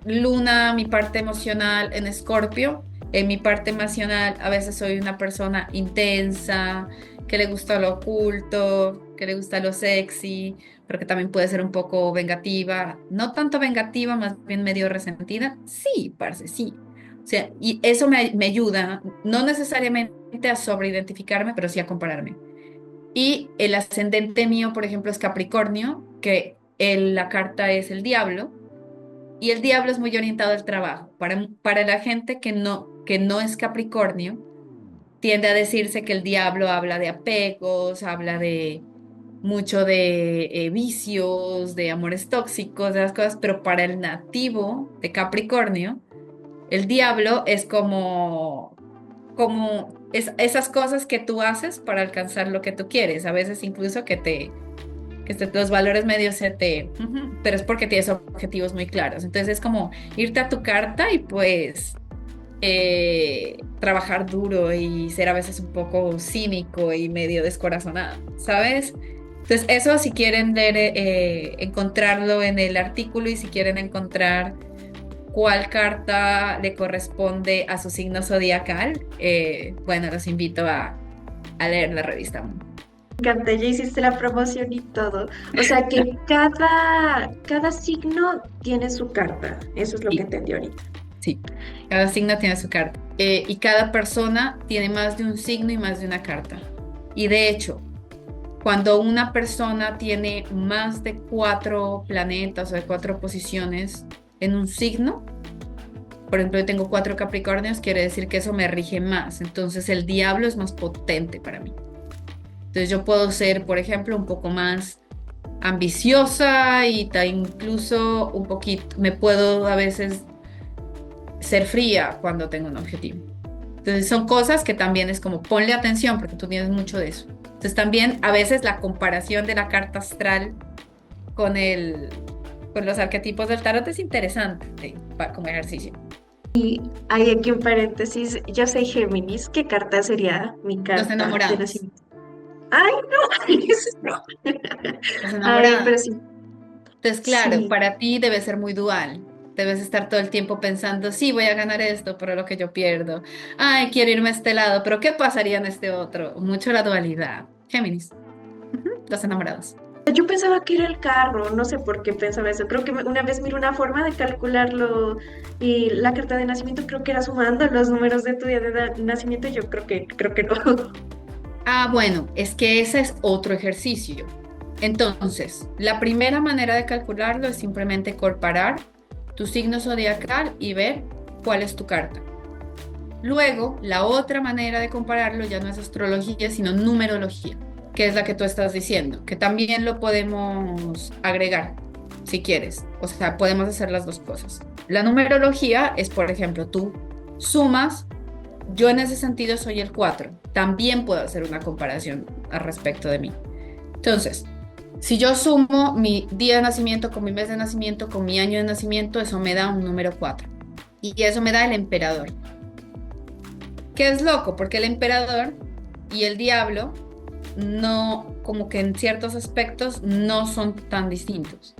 Luna, mi parte emocional en Escorpio, en mi parte emocional a veces soy una persona intensa, que le gusta lo oculto, que le gusta lo sexy, pero que también puede ser un poco vengativa, no tanto vengativa, más bien medio resentida. Sí, parce, sí. O sea, y eso me ayuda, no necesariamente a sobreidentificarme, pero sí a compararme. Y el ascendente mío, por ejemplo, es Capricornio, que la carta es el diablo, y el diablo es muy orientado al trabajo. Para la gente que no es Capricornio, tiende a decirse que el diablo habla de apegos, habla de mucho de vicios, de amores tóxicos, de las cosas, pero para el nativo de Capricornio, el diablo es como esas cosas que tú haces para alcanzar lo que tú quieres, a veces incluso los valores medios pero es porque tienes objetivos muy claros. Entonces es como irte a tu carta y pues trabajar duro y ser a veces un poco cínico y medio descorazonado, ¿sabes? Entonces eso si quieren leer, encontrarlo en el artículo y si quieren encontrar cuál carta le corresponde a su signo zodiacal, bueno, los invito a leer la revista. Me encanta, ya hiciste la promoción y todo. O sea que cada signo tiene su carta. Eso es lo que Sí, entendí ahorita. sí, cada signo tiene su carta. Y cada persona tiene más de un signo y más de una carta. Y de hecho, cuando una persona tiene más de 4 planetas o de 4 posiciones en un signo, por ejemplo, yo tengo 4 Capricornios, quiere decir que eso me rige más. Entonces el diablo es más potente para mí. Entonces yo puedo ser, por ejemplo, un poco más ambiciosa y incluso un poquito, me puedo a veces ser fría cuando tengo un objetivo. Entonces son cosas que también es como ponle atención porque tú tienes mucho de eso. Entonces también a veces la comparación de la carta astral con con los arquetipos del tarot es interesante como ejercicio. Hay aquí un paréntesis. Yo soy Géminis. ¿Qué carta sería mi Los carta de enamorados, nacimiento? Ay, no, eso no. los Ay, pero enamorados. sí, Entonces, claro, sí. para ti debe ser muy dual. Debes estar todo el tiempo pensando, sí, voy a ganar esto, pero lo que yo pierdo. Ay, quiero irme a este lado, pero ¿qué pasaría en este otro? Mucho la dualidad. Géminis, los enamorados. Yo pensaba que era el carro, no sé por qué pensaba eso. Creo que una vez miré una forma de calcularlo y la carta de nacimiento creo que era sumando los números de tu día de nacimiento. Yo creo que no. Ah, bueno, es que ese es otro ejercicio. Entonces, la primera manera de calcularlo es simplemente comparar tu signo zodiacal y ver cuál es tu carta. Luego, la otra manera de compararlo ya no es astrología, sino numerología, que es la que tú estás diciendo, que también lo podemos agregar si quieres. O sea, podemos hacer las dos cosas. La numerología es, por ejemplo, tú sumas, yo en ese sentido soy el 4. También puedo hacer una comparación. al respecto de mí. Entonces, si yo sumo mi día de nacimiento con mi mes de nacimiento con mi año de nacimiento, eso me da un número 4. Y eso me da el emperador. Que es loco, porque el emperador y el diablo no, como que en ciertos aspectos no son tan distintos.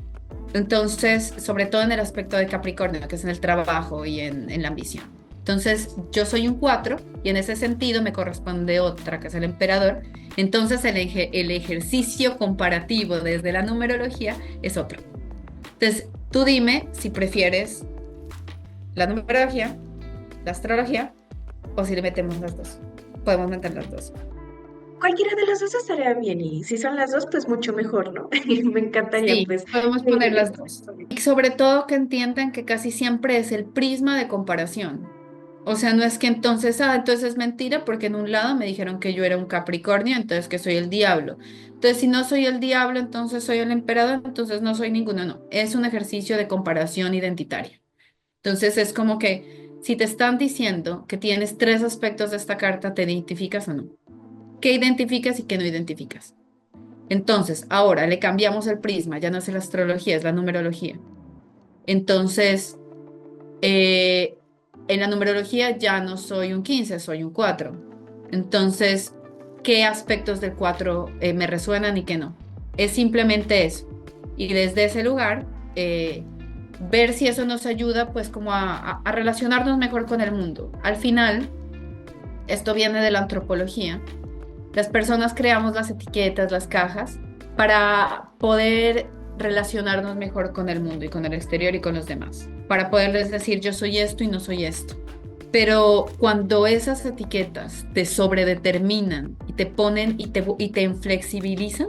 Entonces, sobre todo en el aspecto de Capricornio, que es en el trabajo y en la ambición. Entonces, yo soy un 4 y en ese sentido me corresponde otra, que es el emperador. Entonces, el ejercicio comparativo desde la numerología es otro. Entonces, tú dime si prefieres la numerología, la astrología o si le metemos las dos. Podemos meter las dos. Cualquiera de las dos estaría bien y si son las dos, pues mucho mejor, ¿no? Me encantaría, Sí, pues. podemos poner las dos. Y sobre todo que entiendan que casi siempre es el prisma de comparación. O sea, no es que entonces, entonces es mentira porque en un lado me dijeron que yo era un Capricornio, entonces que soy el diablo. Entonces, si no soy el diablo, entonces soy el emperador, entonces no soy ninguno, no. Es un ejercicio de comparación identitaria. Entonces, es como que si te están diciendo que tienes tres aspectos de esta carta, ¿te identificas o no? ¿Qué identificas y qué no identificas? Entonces, ahora le cambiamos el prisma, ya no es la astrología, es la numerología. Entonces, eh, en la numerología ya no soy un 15, soy un 4. Entonces, ¿qué aspectos del 4 me resuenan y qué no? Es simplemente eso. Y desde ese lugar, ver si eso nos ayuda pues como a relacionarnos mejor con el mundo. Al final, esto viene de la antropología. Las personas creamos las etiquetas, las cajas, para poder relacionarnos mejor con el mundo y con el exterior y con los demás, para poderles decir yo soy esto y no soy esto. Pero cuando esas etiquetas te sobredeterminan y te ponen y te inflexibilizan,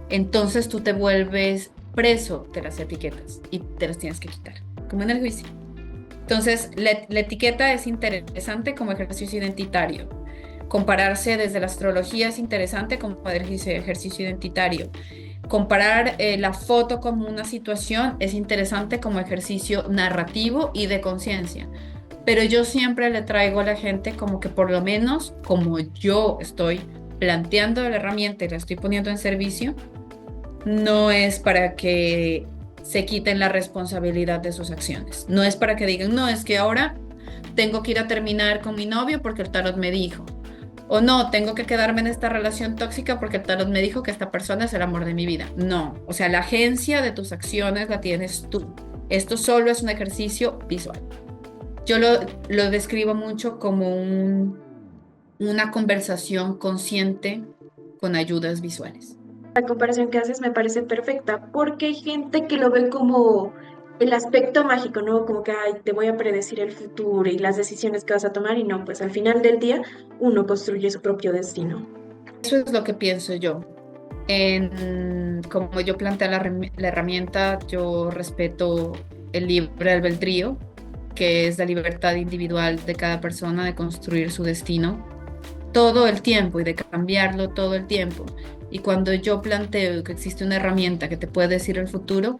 entonces tú te vuelves preso de las etiquetas y te las tienes que quitar, como en el juicio. Entonces, la etiqueta es interesante como ejercicio identitario. Compararse desde la astrología es interesante como ejercicio identitario. Comparar la foto como una situación es interesante como ejercicio narrativo y de conciencia. Pero yo siempre le traigo a la gente como que por lo menos como yo estoy planteando la herramienta y la estoy poniendo en servicio, no es para que se quiten la responsabilidad de sus acciones. No es para que digan, no, es que ahora tengo que ir a terminar con mi novio porque el tarot me dijo. O no, tengo que quedarme en esta relación tóxica porque el tarot me dijo que esta persona es el amor de mi vida. No, o sea, la agencia de tus acciones la tienes tú. Esto solo es un ejercicio visual. Yo lo describo mucho como una conversación consciente con ayudas visuales. La comparación que haces me parece perfecta porque hay gente que lo ve como el aspecto mágico, ¿no? Como que, ay, te voy a predecir el futuro y las decisiones que vas a tomar y no, pues al final del día uno construye su propio destino. Eso es lo que pienso yo. Como yo planteé la herramienta, yo respeto el libre albedrío, que es la libertad individual de cada persona de construir su destino todo el tiempo y de cambiarlo todo el tiempo. Y cuando yo planteo que existe una herramienta que te puede decir el futuro,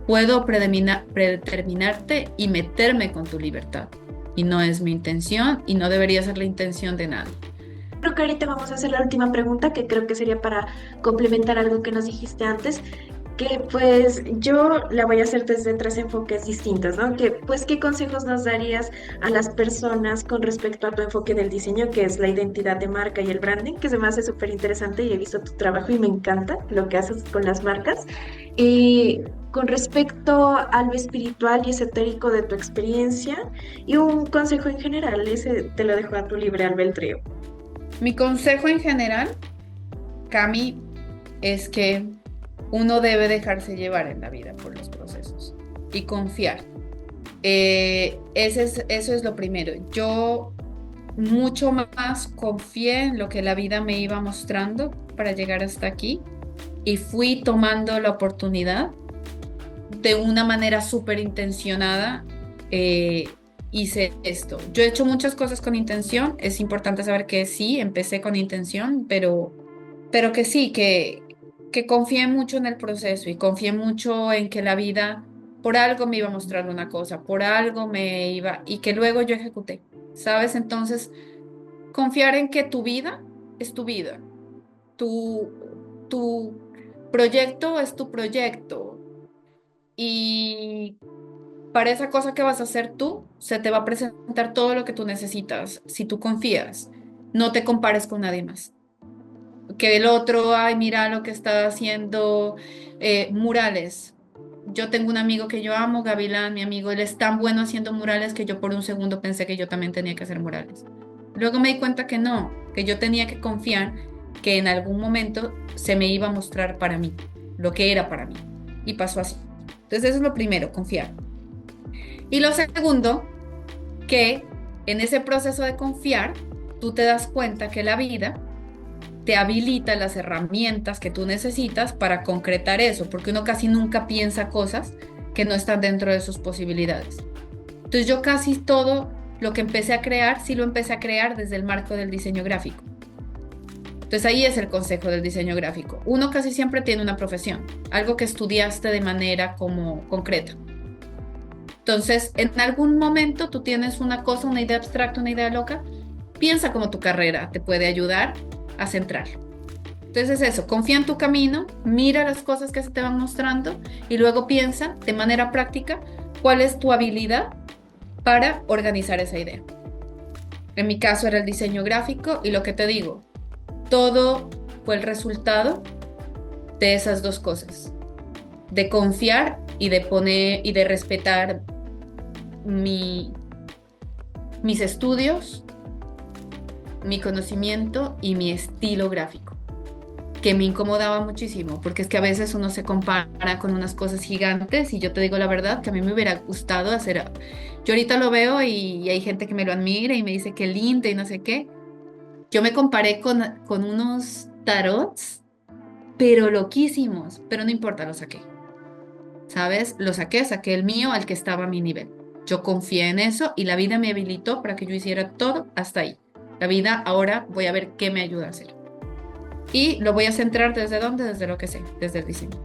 puedo predeterminarte y meterme con tu libertad. Y no es mi intención y no debería ser la intención de nadie. Creo que ahorita vamos a hacer la última pregunta, que creo que sería para complementar algo que nos dijiste antes, que pues yo la voy a hacer desde tres enfoques distintos, ¿no? Que pues, ¿qué consejos nos darías a las personas con respecto a tu enfoque del diseño, que es la identidad de marca y el branding, que se me hace súper interesante y he visto tu trabajo y me encanta lo que haces con las marcas? Y con respecto a lo espiritual y esotérico de tu experiencia y un consejo en general, ese te lo dejo a tu libre albedrío. Mi consejo en general, Cami, es que uno debe dejarse llevar en la vida por los procesos y confiar. Eso es lo primero. Yo mucho más confié en lo que la vida me iba mostrando para llegar hasta aquí y fui tomando la oportunidad de una manera súper intencionada. Hice esto. Yo he hecho muchas cosas con intención. Es importante saber que sí, empecé con intención, pero que sí, que confié mucho en el proceso y confié mucho en que la vida por algo me iba a mostrar una cosa, por algo me iba, y que luego yo ejecuté, ¿sabes? Entonces, confiar en que tu vida es tu vida Tu, tu proyecto es tu proyecto y para esa cosa que vas a hacer tú, se te va a presentar todo lo que tú necesitas si tú confías. No te compares con nadie más. Que el otro, ay, mira lo que está haciendo murales. Yo tengo un amigo que yo amo, Gavilán, mi amigo, él es tan bueno haciendo murales que yo por un segundo pensé que yo también tenía que hacer murales. Luego me di cuenta que no, que yo tenía que confiar que en algún momento se me iba a mostrar para mí, lo que era para mí. Y pasó así. Entonces eso es lo primero, confiar. Y lo segundo, que en ese proceso de confiar, tú te das cuenta que la vida te habilita las herramientas que tú necesitas para concretar eso, porque uno casi nunca piensa cosas que no están dentro de sus posibilidades. Entonces yo casi todo lo que empecé a crear, sí lo empecé a crear desde el marco del diseño gráfico. Entonces ahí es el consejo del diseño gráfico. Uno casi siempre tiene una profesión, algo que estudiaste de manera como concreta. Entonces, en algún momento tú tienes una cosa, una idea abstracta, una idea loca, piensa cómo tu carrera te puede ayudar a centrar. Entonces es eso, confía en tu camino, mira las cosas que se te van mostrando y luego piensa de manera práctica cuál es tu habilidad para organizar esa idea. En mi caso era el diseño gráfico y lo que te digo, todo fue el resultado de esas dos cosas, de confiar y de poner y de respetar mis estudios, mi conocimiento y mi estilo gráfico, que me incomodaba muchísimo, porque es que a veces uno se compara con unas cosas gigantes y yo te digo la verdad que a mí me hubiera gustado hacer, yo ahorita lo veo y hay gente que me lo admira y me dice que lindo y no sé qué. Yo me comparé con unos tarots, pero loquísimos, pero no importa, lo saqué. ¿Sabes? Lo saqué el mío al que estaba a mi nivel. Yo confié en eso y la vida me habilitó para que yo hiciera todo hasta ahí. La vida ahora voy a ver qué me ayuda a hacer. Y lo voy a centrar desde dónde, desde lo que sé, desde el diseño.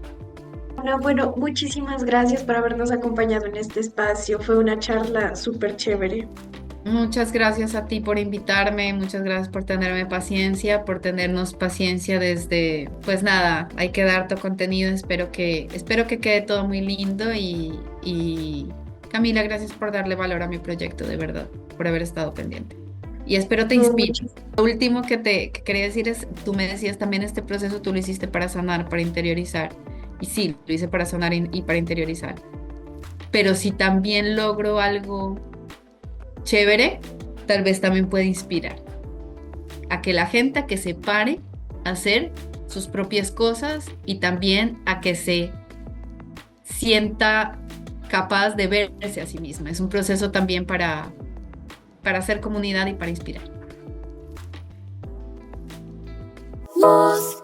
Bueno, muchísimas gracias por habernos acompañado en este espacio. Fue una charla súper chévere. Muchas gracias a ti por invitarme, muchas gracias por tenerme paciencia, por tenernos paciencia desde, pues nada, hay que dar tu contenido, espero que quede todo muy lindo y Camila, gracias por darle valor a mi proyecto, de verdad, por haber estado pendiente. Y espero te No, inspire. Lo último que quería decir es, tú me decías también este proceso tú lo hiciste para sanar, para interiorizar. Y sí, lo hice para sanar y para interiorizar. Pero si también logro algo chévere, tal vez también puede inspirar a que la gente a que se pare a hacer sus propias cosas y también a que se sienta capaz de verse a sí misma. Es un proceso también para hacer comunidad y para inspirar. Luz.